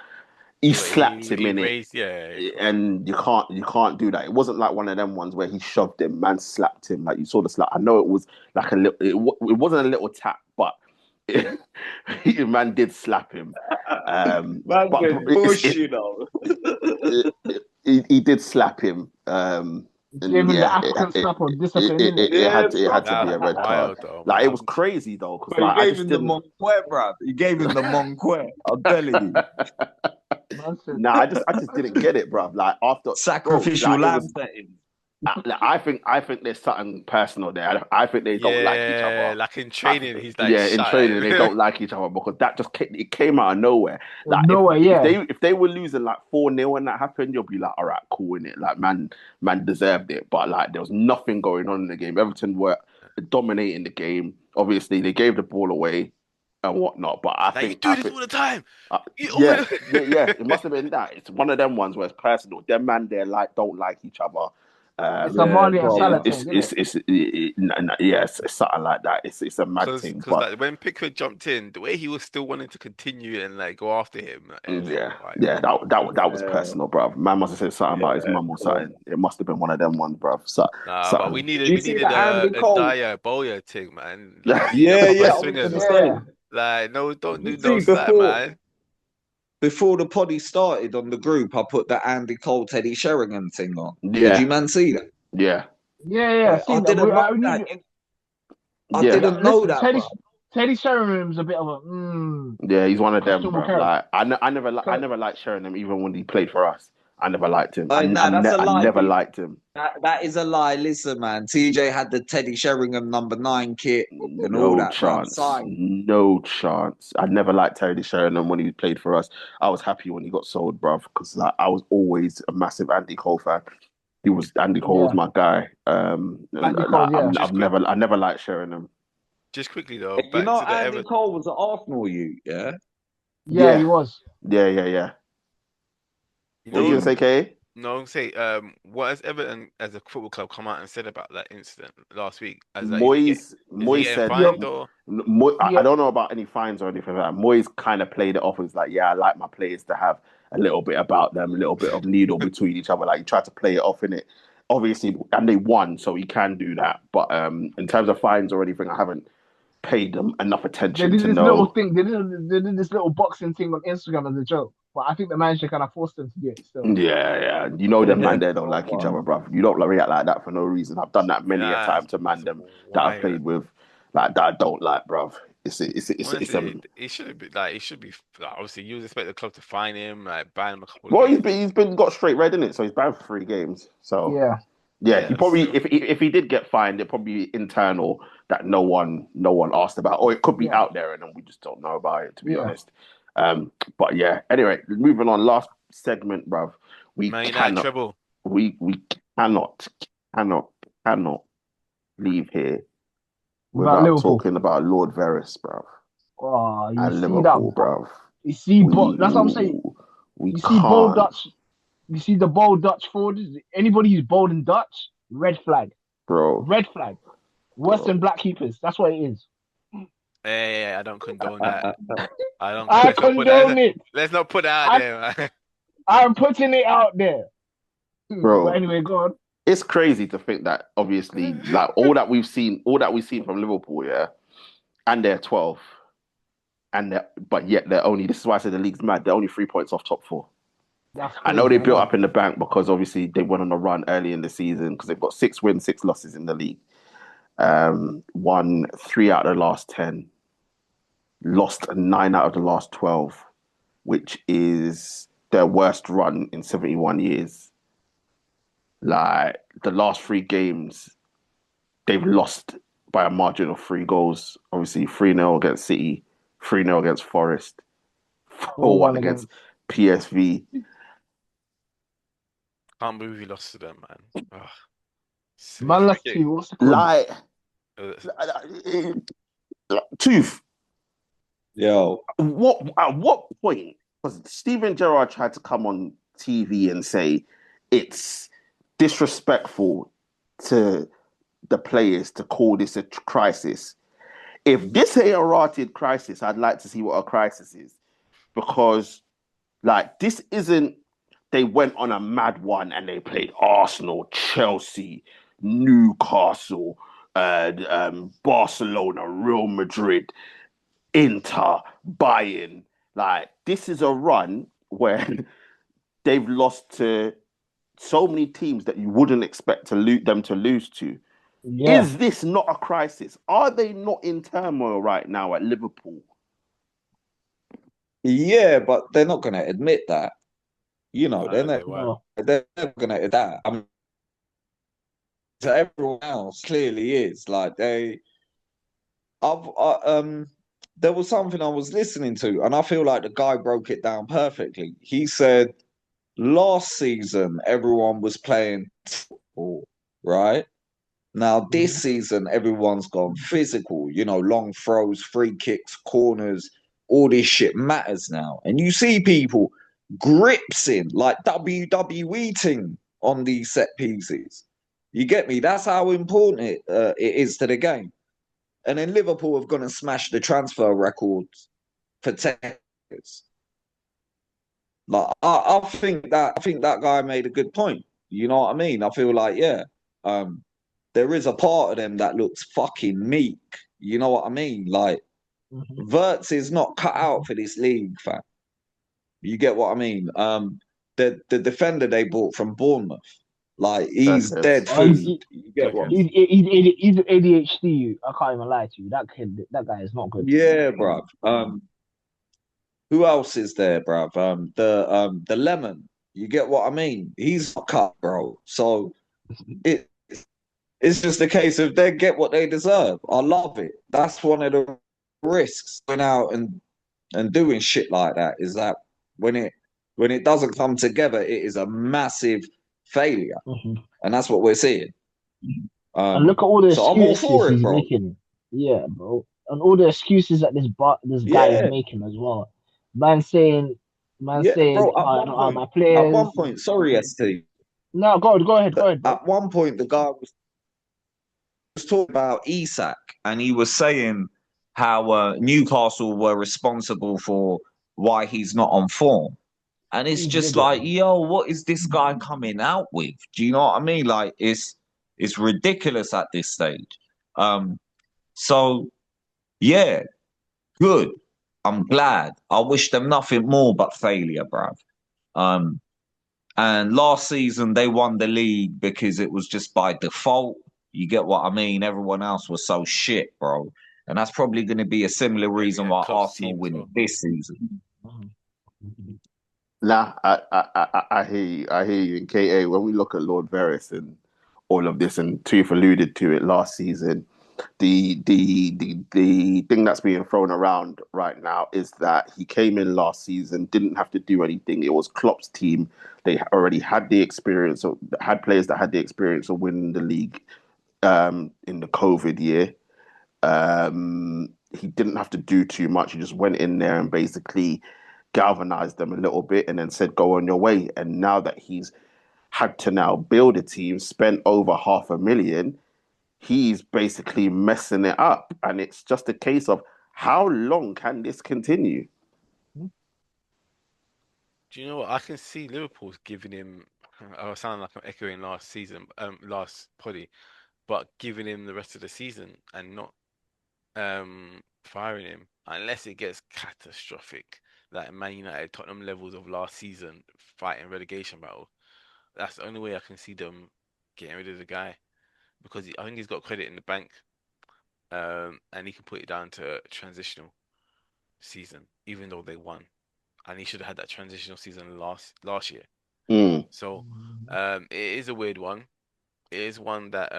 he Yeah, but slapped him he in it, raised. Yeah. and you can't do that. It wasn't like one of them ones where he shoved him, man slapped him. Like you saw the slap. I know it was like a little. It wasn't a little tap, but man did slap him. Man But said bush, you know. he did slap him. And Gave him the yeah, African slap of discipline, didn't it? Yeah, it bro. had to be That's a red card. wild though, Like it man. was crazy though, because But he like I gave just him the didn't. Monquet, bro. He gave him the Monquet. I'm telling you. Man said, Nah, I just didn't get it, bruv. Like after, bro, Sacrificial like it lamb was. setting. Like, I think there's something personal there. I think they don't like each Yeah, other. like in training, he's like, Yeah, in shut training they it. don't like each other because that just came out of nowhere. Like no way, yeah. if they were losing like 4-0 and that happened, you'll be like, all right, cool in it. Like man deserved it. But like there was nothing going on in the game. Everton were dominating the game. Obviously they gave the ball away and whatnot. But Like you do I this think all the time. uh, You yeah, always... yeah. It must have been that. It's one of them ones where it's personal. Them man there like don't like each other. It's a Yeah, Marley and bro. Salah thing, isn't it? It's something like that. It's a mad thing, Because but like when Pickford jumped in, the way he was still wanting to continue and like go after him, like, it felt yeah, like yeah, that was Yeah, personal, bruv. Man must have said something about his yeah. mum or something. It must have been one of them ones, bruv. So, nah. But we something. Did needed you we see needed the Andy a Cole? Dyer Bowyer thing, man. Like we need a Yeah, proper yeah. I was swingers, gonna man. say. Yeah. Like no, don't Did you do no see slack, man. before the poddy started on the group? I put the Andy Cole Teddy Sheringham thing on. Did you Yeah, man see that? yeah, Yeah, Yeah, I've I seen that. didn't know I that. need I yeah, didn't know listen, that, bro. Teddy Sheringham's a bit of a yeah. He's one of them, questionable bruv. character. Like I never liked sharing him, even when he played for us. I never liked him. Nah, that's a I lie, never B. liked him. That is a lie. Listen, man. TJ had the Teddy Sheringham #9 kit and all No that, bro. chance. Signed. No chance. I never liked Terry Sheringham when he played for us. I was happy when he got sold, bruv, because like, I was always a massive Andy Cole fan. Andy Cole was Yeah, my guy. And, Andy like, Cole. Yeah, Just quick, I never liked Sheringham. just quickly though, You back know, to the Andy Everton. Cole was an Arsenal youth, yeah? yeah, he Yeah, was. yeah. You What you know, gonna say, Kay? no, say, what has Everton as a football club come out and said about that incident last week? As like, is he Moyes getting said Yeah, fined or? I yeah. don't know about any fines or anything like that. Moyes kind of played it off as like, yeah, I like my players to have a little bit about them, a little bit of needle between each other. Like he tried to play it off in it, obviously, and they won, so he can do that. But in terms of fines or anything, I haven't paid them enough They attention did to this little know. thing. They did this little boxing thing on Instagram as a joke. But I think the manager kind of forced them to do it still. Yeah. You know them man there don't Oh, like each other, man. bruv. You don't react like that for no reason. I've done that many a Yeah, time to man it's them that I've wild. played with, like that I don't like, bruv. It's Honestly, he should be like, he should be like, obviously you would expect the club to fine him, like ban him a couple of well, games. he's been got straight red in it, so he's banned for 3 games. So Yeah. yeah, he Yeah, probably still. if he did get fined, it probably be internal that no one asked about, or it could be Yeah. out there and then we just don't know about it. To be Yeah. honest, but yeah. Anyway, moving on. Last segment, bruv. We Man United cannot, treble. we cannot, cannot, cannot leave here About without Liverpool. talking about Lord Veris, bruv, Oh, you and see that? Liverpool, bruv. You see, We that's what I'm saying. we You see, bold can't, Dutch. You see the bold Dutch forward. Anybody who's bold in Dutch, red flag. bro, Red flag. Worse than bro. black keepers. That's what it is. Yeah, I don't condone that. I don't. I Let's not put that. condone it. Let's not put that out I, there, man. I'm putting it out there. But Bro, anyway, go on. it's crazy to think that obviously, like all that we've seen from Liverpool, yeah, and they're 12, but yet they're only. This is why I said the league's mad. They're only 3 points off top four. That's I know crazy. they I built know. up in the bank because obviously they went on a run early in the season because they've got 6 wins, 6 losses in the league. Won 3 out of the last 10, lost 9 out of the last 12, which is their worst run in 71 years. Like the last 3 games, they've lost by a margin of 3 goals. Obviously, 3-0 against City, 3-0 against Forest, 4-1 4-1 against against PSV. Can't believe we lost to them, man. Ugh. Man Free last kick. two. What's the code? Like, Uh, Tooth, Yo, at what point? Because Steven Gerrard tried to come on TV and say it's disrespectful to the players to call this a crisis. If this ain't a rotted crisis, I'd like to see what a crisis is. Because, like, this isn't, they went on a mad one and they played Arsenal, Chelsea, Newcastle, Barcelona, Real Madrid, Inter, Bayern. Like, this is a run where they've lost to so many teams that you wouldn't expect them to lose to. Yeah. Is this not a crisis? Are they not in turmoil right now at Liverpool? yeah, but they're not going to admit that. You know, no, they won't. No. they're never going to admit that. I mean, to everyone else, clearly is like I've there was something I was listening to, and I feel like the guy broke it down perfectly. He said last season everyone was playing football, right? Now this season everyone's gone physical, you know, long throws, free kicks, corners, all this shit matters now. And you see people gripsing like WWE team on these set pieces. You get me? That's how important it is to the game. And then Liverpool have gone and smashed the transfer records for 10 years. Like I think that guy made a good point. You know what I mean? I feel like um, there is a part of them that looks fucking meek. You know what I mean? Like Mhm. Verts is not cut out for this league, fam. You get what I mean? The defender they bought from Bournemouth, like he's dead Circus. Oh, food. You get what? Circus. he's ADHD. I can't even lie to you. That kid, that guy is not good. Yeah, bruv. Who else is there, bruv? The lemon. You get what I mean? He's not cut, bro. So it it's just a case of they get what they deserve. I love it. That's one of the risks going out and doing shit like that. Is that when it doesn't come together, it is a massive failure, Mhm. and that's what we're seeing. And look at all the So I'm all excuses for it, he's bro. making. Yeah, bro. And all the excuses that this guy is Yeah, making as well. Man saying, man yeah, saying, bro. my At players. one point, sorry, ST. No, go ahead, bro. At one point, the guy was talking about Isak, and he was saying how Newcastle were responsible for why he's not on form. And it's He's an just idiot, like, man. yo, what is this guy coming out with? Do you know what I mean? Like, it's ridiculous at this stage. So yeah, good. I'm glad. I wish them nothing more but failure, bruv. Um, and last season they won the league because it was just by default. You get what I mean? Everyone else was so shit, bro. And that's probably going to be a similar reason Yeah, why close Arsenal team as win it well. this season. Nah, I hear you. I hear you. In KA, when we look at Lord Veris and all of this, and Tooth alluded to it last season, the thing that's being thrown around right now is that he came in last season, didn't have to do anything. It was Klopp's team. They already had the experience, of had players that had the experience of winning the league in the COVID year. He didn't have to do too much. He just went in there and basically galvanized them a little bit and then said, go on your way. And now that he's had to now build a team, spent over 500,000, he's basically messing it up. And it's just a case of how long can this continue? Do you know what? I can see Liverpool's giving him. I sound like I'm echoing last season, last poddy, but giving him the rest of the season and not firing him unless it gets catastrophic, like Man United, Tottenham levels of last season, fighting relegation battle. That's the only way I can see them getting rid of the guy because I think he's got credit in the bank, and he can put it down to a transitional season, even though they won, and he should have had that transitional season last year. Mm. So, it is a weird one. It is one that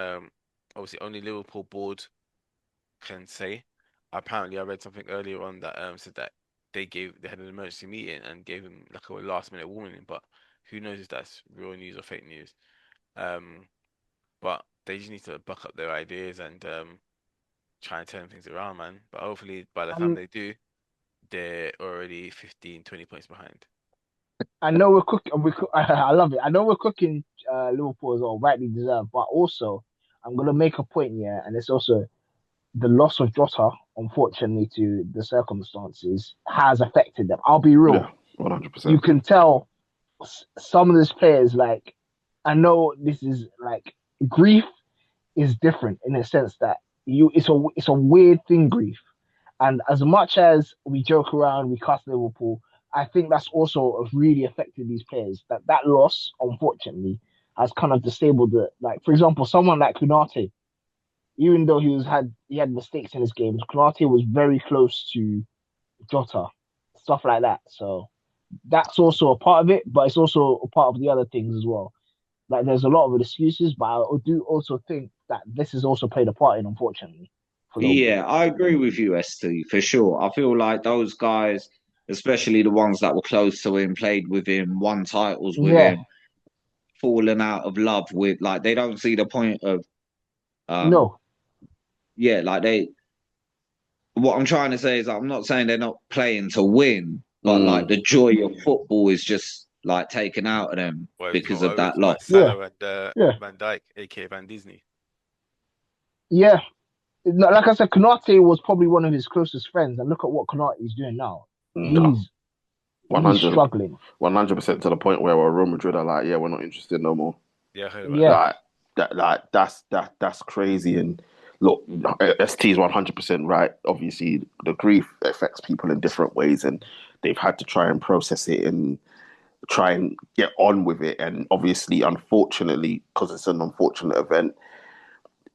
obviously only Liverpool board can say. Apparently, I read something earlier on that said that they had an emergency meeting and gave him like a last minute warning, but who knows if that's real news or fake news. Um, but they just need to buck up their ideas and try and turn things around, man. But hopefully, by the time Um, they do, they're already 15, 20 points behind. I know we're cooking. I love it. I know we're cooking Liverpool as well, rightly deserved. But also, I'm gonna make a point here, and it's also the loss of Jota, unfortunately, to the circumstances, has affected them. I'll be real. Yeah, You 100%. can tell some of these players, like, I know this is like grief is different in a sense that it's a weird thing, grief. And as much as we joke around, we cast Liverpool, I think that's also really affected these players. That loss, unfortunately, has kind of disabled the, like, for example, someone like Kunate, even though he had mistakes in his games, Kunate was very close to Jota, stuff like that. So that's also a part of it, but it's also a part of the other things as well. Like there's a lot of excuses, but I do also think that this has also played a part in, unfortunately, for Liverpool. Yeah, I agree with you, ST, for sure. I feel like those guys, especially the ones that were close to him, played with him, won titles with Yeah, him, fallen out of love with, like, they don't see the point of, um, no, yeah, like what I'm trying to say is, I'm not saying they're not playing to win, but like Mm. the joy of football is just like taken out of them Well, it's because not of over. that It's loss. my yeah, Salah and yeah, Van Dijk, aka Van Disney. yeah. No, like I said, Konate was probably one of his closest friends, and look at what Konate is doing now. No, He's he's 100, struggling. 100% to the point where Real Madrid are like, yeah, we're not interested no more. Yeah, I heard about Yeah, that. Like that's crazy. And look, ST is 100% right. Obviously, the grief affects people in different ways, and they've had to try and process it and try and get on with it. And obviously, unfortunately, because it's an unfortunate event,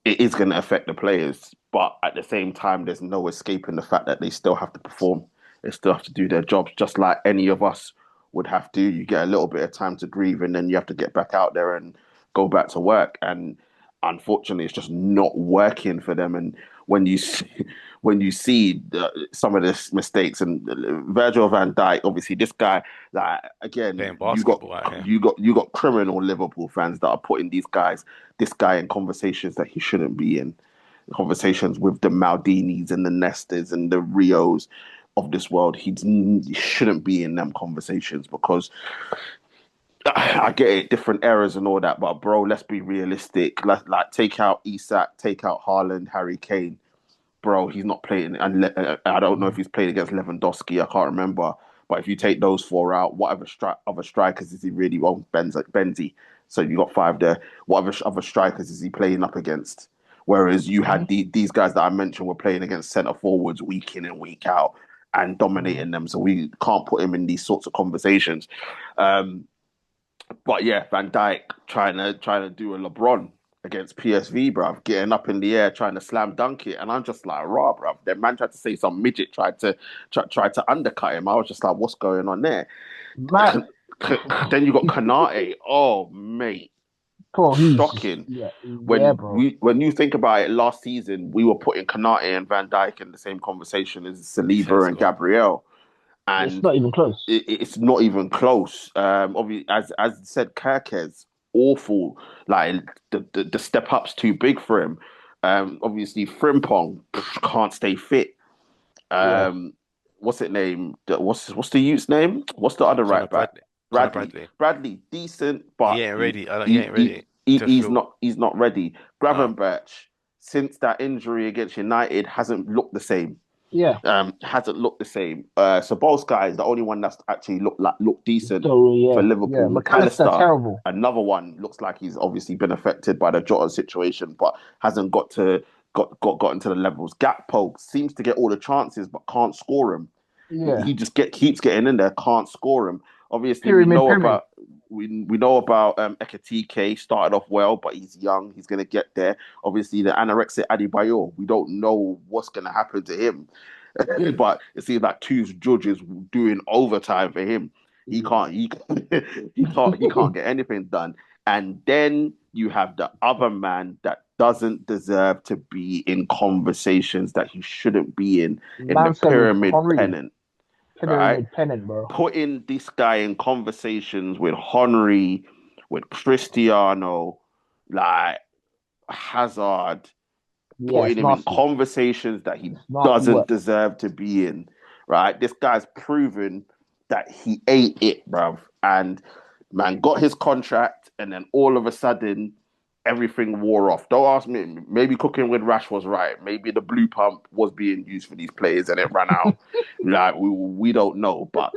it is going to affect the players. But at the same time, there's no escaping the fact that they still have to perform. They still have to do their jobs, just like any of us would have to. You get a little bit of time to grieve, and then you have to get back out there and go back to work. And unfortunately, it's just not working for them. And when you see, when you see some of the mistakes and Virgil van Dijk, obviously this guy, like again, Playing basketball out here. you got criminal Liverpool fans that are putting this guy in conversations that he shouldn't be in, conversations with the Maldinis and the Nestas and the Rios of this world. He shouldn't be in them conversations because I get it, different eras and all that, but bro, let's be realistic. Like take out Isak, take out Haaland, Harry Kane. Bro, he's not playing, and I don't know if he's played against Lewandowski. I can't remember. But if you take those four out, whatever other strikers is he really on? Benzi. So you got five there. What other strikers is he playing up against? Whereas you hmm had these guys that I mentioned were playing against centre forwards week in and week out and dominating them. So we can't put him in these sorts of conversations. Um, but yeah, Van Dijk trying to do a LeBron. against PSV, bruv, getting up in the air trying to slam dunk it, and I'm just like, raw, bruv. Then man tried to say some midget tried to undercut him. I was just like, what's going on there? Man, Then you got Kanate. Oh, mate, come on, he's just, shocking. yeah, yeah, bro. When you think about it, last season we were putting Kanate and Van Dijk in the same conversation as Saliba and Sensible. Gabriel, It's and not even close. it's not even close. Obviously, as said, Kirkes awful. Like the step up's too big for him. Obviously, Frimpong can't stay fit. Yeah, Um, what's it name? What's the youth's name? What's the other Connor right back? Bradley. Connor Bradley. Bradley. Bradley, decent, He but ain't ready. He ain't ready to he's fill. not ready. No. Gravenberch, since that injury against United, hasn't looked the same. yeah. Hasn't looked the same. Sabolska is the only one that's actually looked decent So for yeah. Liverpool. McAllister McAllister, terrible. another one, looks like he's obviously been affected by the Jota situation, but hasn't got into the levels. Gakpo seems to get all the chances but can't score them. Yeah, He just keeps getting in there, can't score him. Obviously, pyramid. we know about Ekatike started off well, but he's young. He's gonna get there. Obviously, the anorexic Adebayor, we don't know what's gonna happen to him, but it seems like two judges doing overtime for him. He Yeah. can't he can't get anything done. And then you have the other man that doesn't deserve to be in conversations that he shouldn't be in the Man said pyramid Henry, pennant, right? pyramid pennant, bro. Putting this guy in conversations with Henry, with Cristiano, like Hazard, Yeah, putting it's him in nasty. conversations that he It's nasty doesn't work. deserve to be in, right? This guy's proven that he ain't it, bruv. And man got his contract, and then all of a sudden, everything wore off. Don't ask me. Maybe cooking with Rash was right. Maybe the blue pump was being used for these players, and it ran out. Like we don't know, but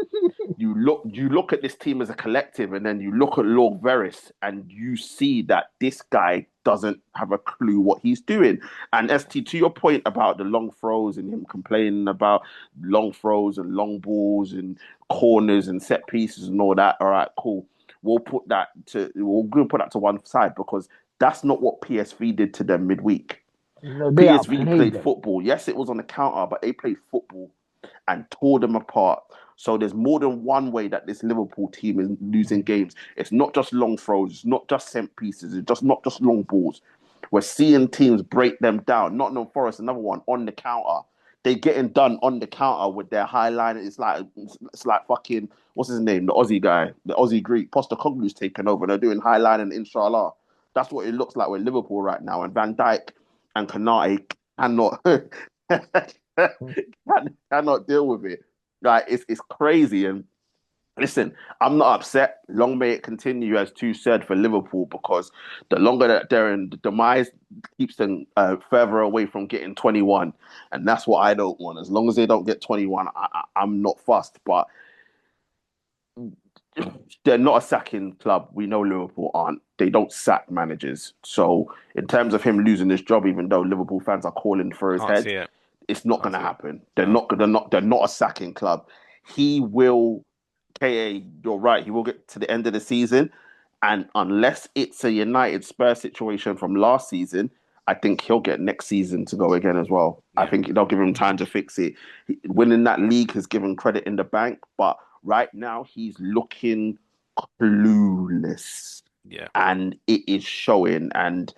you look at this team as a collective, and then you look at Lord Veris, and you see that this guy doesn't have a clue what he's doing. And ST, to your point about the long throws and him complaining about long throws and long balls and corners and set pieces and all that. All right, cool. We'll put that to one side because that's not what PSV did to them midweek. No, they PSV outplayed played them. football. Yes, it was on the counter, but they played football and tore them apart. So there's more than one way that this Liverpool team is losing games. It's not just long throws, it's not just set pieces, it's just not just long balls. We're seeing teams break them down. Nottingham Forest, another one on the counter. They getting done on the counter with their high line. It's like fucking what's his name, the Aussie guy, the Aussie Greek. Postecoglou's taken over. They're doing high line and inshallah. That's what it looks like with Liverpool right now. And Van Dijk and Kanate cannot cannot deal with it. Like it's crazy. And listen, I'm not upset. Long may it continue, as two said, for Liverpool, because the longer that they're in, the demise keeps them further away from getting 21, and that's what I don't want. As long as they don't get 21, I'm not fussed. But they're not a sacking club. We know Liverpool aren't. They don't sack managers. So in terms of him losing his job, even though Liverpool fans are calling for his Can't see head, it. it's not going Can't to see it. happen. No. They're not a sacking club. He will. KA, you're right. He will get to the end of the season, and unless it's a United Spurs situation from last season, I think he'll get next season to go again as well. I Yeah. think they'll give him time to fix it. Winning that league has given credit in the bank, but right now he's looking clueless, Yeah. and it is showing. And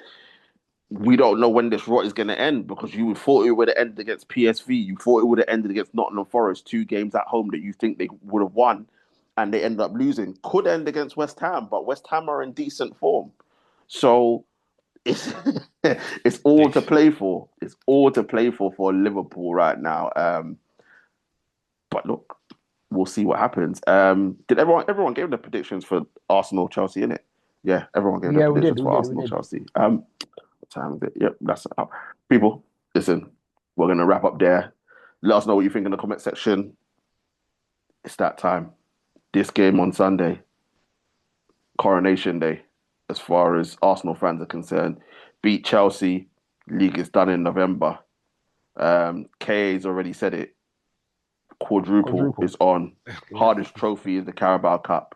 we don't know when this rot is going to end, because you thought it would have ended against PSV. You thought it would have ended against Nottingham Forest, two games at home that you think they would have won, and they ended up losing. Could end against West Ham, but West Ham are in decent form. So it's it's all to Dish. play for. It's all to play for Liverpool right now. But look, we'll see what happens. Did everyone gave their predictions for Arsenal Chelsea, innit? Yeah, everyone gave their Yeah, we did, predictions we for did, we Arsenal did. Chelsea. What time is it? Yep, that's up. People, listen, we're gonna wrap up there. Let us know what you think in the comment section. It's that time. This game on Sunday, Coronation Day, as far as Arsenal fans are concerned. Beat Chelsea. League is done in November. KA's already said it. Quadruple Quadruple. is on. Yeah. Hardest trophy is the Carabao Cup.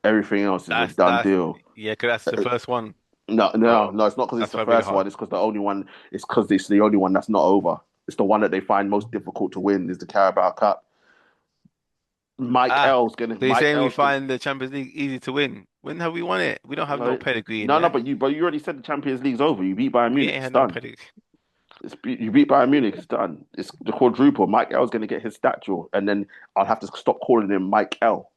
Everything else is a That's done that's deal. yeah, because that's the first one. Oh, No. It's not because it's that's the probably really first one. hard. It's because the only one. It's because it's the only one that's not over. It's the one that they find most difficult to win. Is the Carabao Cup. Ah, so you're Mike saying we L's gonna. find the Champions League easy to win? When have we won it? We don't have no No, pedigree in no, that. but you already said the Champions League's over. You beat Bayern We Munich. ain't It's had no done. pedigree. You beat Bayern Munich. It's done. It's the quadruple. Mike L's going to get his statue, and then I'll have to stop calling him Mike L.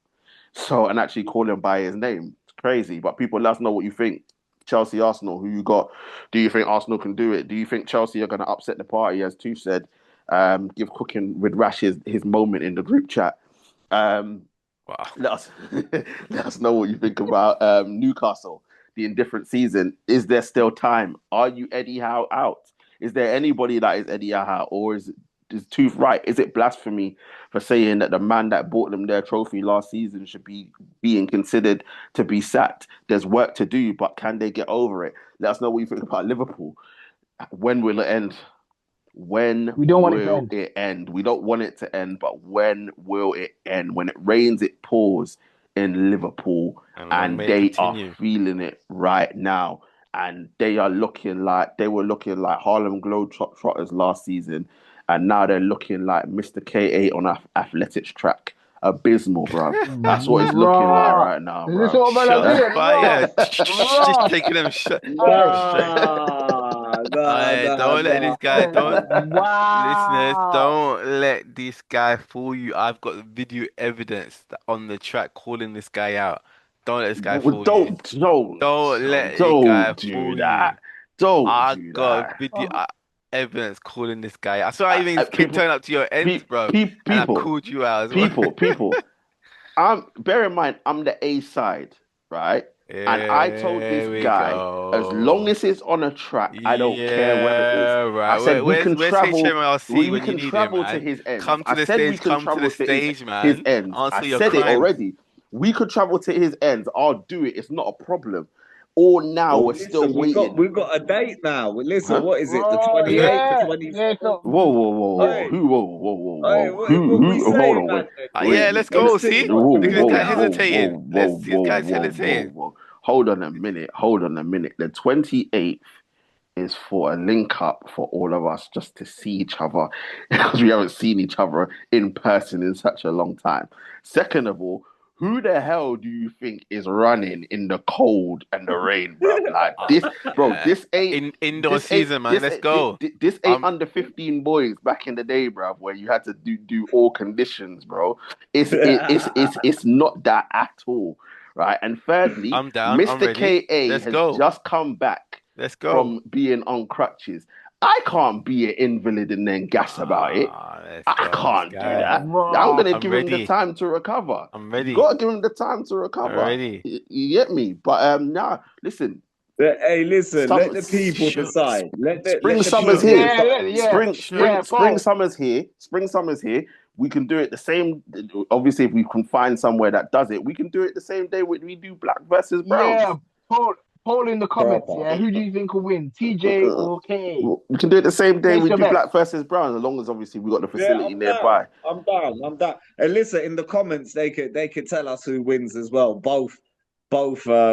So and actually call him by his name. It's crazy. But people, let us know what you think. Chelsea, Arsenal, who you got? Do you think Arsenal can do it? Do you think Chelsea are going to upset the party, as Tu said? Give Cooking with Rash his moment in the group chat. Um, Wow. let us let us know what you think about Newcastle, the indifferent season. Is there still time? Are you Eddie Howe out? Is there anybody that is Eddie Howe, or is Tooth right? Is it blasphemy for saying that the man that bought them their trophy last season should be being considered to be sacked? There's work to do, but can they get over it? Let us know what you think about Liverpool. When will it end? When We don't want it to will end. it end? We don't want it to end, but when will it end? When it rains, it pours in Liverpool, And when and may it they are continue? feeling it right now. And they are looking like they were looking like Harlem Globetrotters last season, and now they're looking like Mr. K8 on an athletics track. Abysmal, bruv. That's what it's looking like Raw. right now, Is this bruv. what man are Shots doing? Raw. fired. Just Raw. taking them Hey. straight. Don't let this guy. Don't listeners. Wow. Don't let this guy fool you. I've got video evidence on the track calling this guy out. Don't let this guy fool you. Don't let the guy Don't do fool you. that. Don't I do got that. video evidence calling this guy out. So I even People, turned up to your ends, bro, and I people, called you out as well. people. I'm bear in mind I'm the A side, right? And I told this Here we guy, as long go. as it's on a track, I don't care where it is. Yeah, right. I said we can Where's travel. HMRC We when you can need him, travel to man? his ends. Come I to the said we stage, can come to the travel to stage, his man. ends. I Answer your said it crimes. already. We could travel to his ends. I'll do it. It's not a problem. Or now Well, we're still listen, waiting. we got a date now. Well, listen, Huh? what is it? The Raw. 28th, the Yeah. Yeah. 27th? So, Whoa. Hey, Who? hey, Whoa. what we Hold saying, on. man? Yeah, let's Let's go. see, See? man. Whoa, Look at this Look guy now. hesitating. Let's see, this guy's hesitating. whoa. Hold on a minute. The 28th is for a link up for all of us just to see each other because we haven't seen each other in person in such a long time. Second of all, who the hell do you think is running in the cold and the rain, bro? Like Uh, this, bro. uh, indoor season, man. Let's go. This ain't Um, under 15 boys back in the day, bro, where you had to do all conditions, bro. It's not that at all, right? And thirdly, I'm down. I'm Mr. ready. KA Let's has go. just come back Let's go. from being on crutches. I can't be an invalid and then gas about it. Let's I go. This can't do guy. that. I'm raw. gonna I'm give him the ready. time to recover. I'm You ready. gotta give him the time to I'm recover. ready. You get me? But nah, listen. Hey, listen, let Some the people Shook. decide. spring Let the summer's people here. Yeah. decide. Yeah. Yeah. Spring Bro. summer's here. Spring summer's here. We can do it the same. Obviously, if we can find somewhere that does it, we can do it the same day we do Black versus Browns. Yeah. Poll in the comments. Proper. Yeah. Who do you think will win? TJ or KA? We can do it the same day Place we your do bets. Black versus Browns, as long as obviously we got the Yeah, facility I'm down. nearby. I'm down. And listen, in the comments, they could tell us who wins as well. Both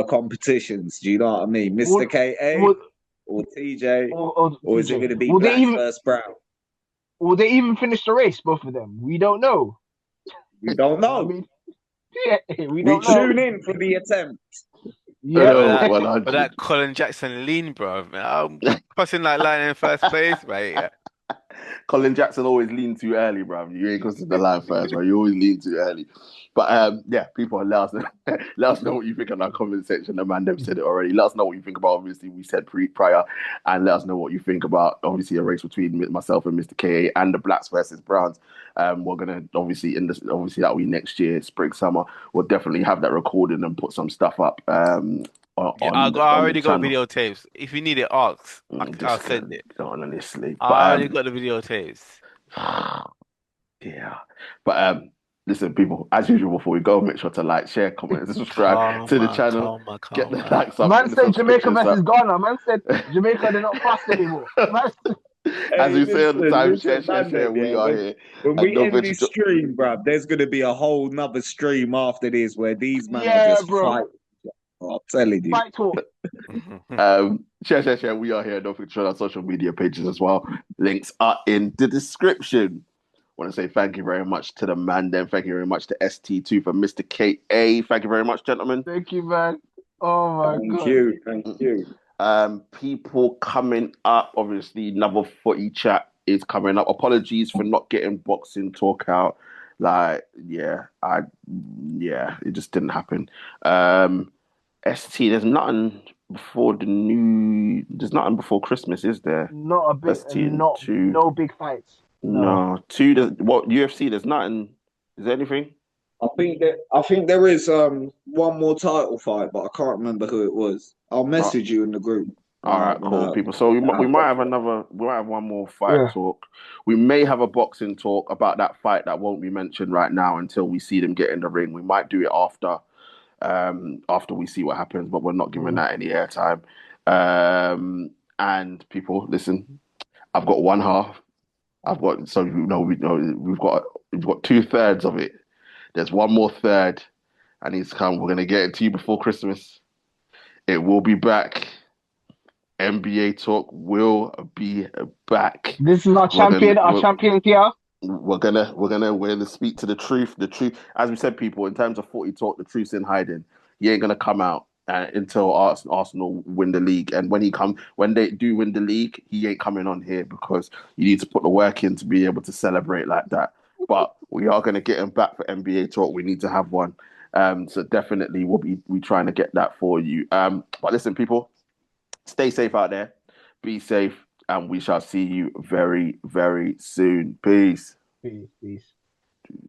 competitions. Do you know what I mean? Would Mr. KA would or TJ, or or is it TJ? going to be Will they Blacks even versus Brown? will they even finish the race? Both of them. We don't know. We don't You know what I know. mean? Yeah. We We don't know. tune in for the attempt. Yep. But that, but 100. that Colin Jackson lean, bro. I'm crossing that line in first place, right? Yeah. Colin Jackson always lean too early, bro. You ain't crossing the line first, bro. You always lean too early. But yeah, people, let us know, let us know what you think in our comment section. The man them said it already. Let us know what you think about. Obviously, we said prior, and let us know what you think about obviously a race between myself and Mr. K and the Blacks versus Browns. We're gonna obviously obviously that'll be next year, spring summer. We'll definitely have that recorded and put some stuff up Yeah, I on the already got channel. videotapes. If you need it, ask. I'll Just send it. honestly, I but already got the videotapes. yeah. But listen, people, as usual, before we go, make sure to like, share, comment, and subscribe to the Karma, channel. karma, Get the karma. likes up, Man get the said Jamaica subscriptions versus up. Ghana. Man said Jamaica they're not fast anymore. Man said, As Hey, we say all the time, listen, man, share. We yeah. are here. When And we don't end forget this to stream, bruv, there's gonna be a whole nother stream after this where these men are yeah, just bro. fighting. I'm telling you. Fight talk. Share. We are here. Don't forget to share our social media pages as well. Links are in the description. Want to say thank you very much to the man. Then thank you very much to ST2 for Mr. KA. Thank you very much, gentlemen. Thank you, man. Oh my Thank god. you. Thank you. People coming up. Obviously, another footy chat is coming up. Apologies for not getting boxing talk out. Like, it just didn't happen. ST, there's nothing before Christmas, is there? Not a bit, ST and not two. no big fights. No. No, two. What UFC? There's nothing. Is there anything? I think there is one more title fight, but I can't remember who it was. I'll No. message you in the group All right, cool, people. So we might have one more fight Yeah. talk. We may have a boxing talk about that fight that won't be mentioned right now until we see them get in the ring. We might do it after we see what happens, but we're not giving that any airtime. And people, listen, I've got one half. We've got 2/3 of it. There's one more third, and he's come. We're gonna get it to you before Christmas. It will be back. NBA talk will be back. This is our champion, here. We're gonna speak to the truth. The truth, as we said, people, in terms of 40 talk, the truth's in hiding. He ain't gonna come out until Arsenal win the league. And when they do win the league, he ain't coming on here because you need to put the work in to be able to celebrate like that. But we are gonna get him back for NBA talk. We need to have one. So definitely we trying to get that for you. But listen, people, stay safe out there. Be safe, and we shall see you very, very soon. Peace. Peace.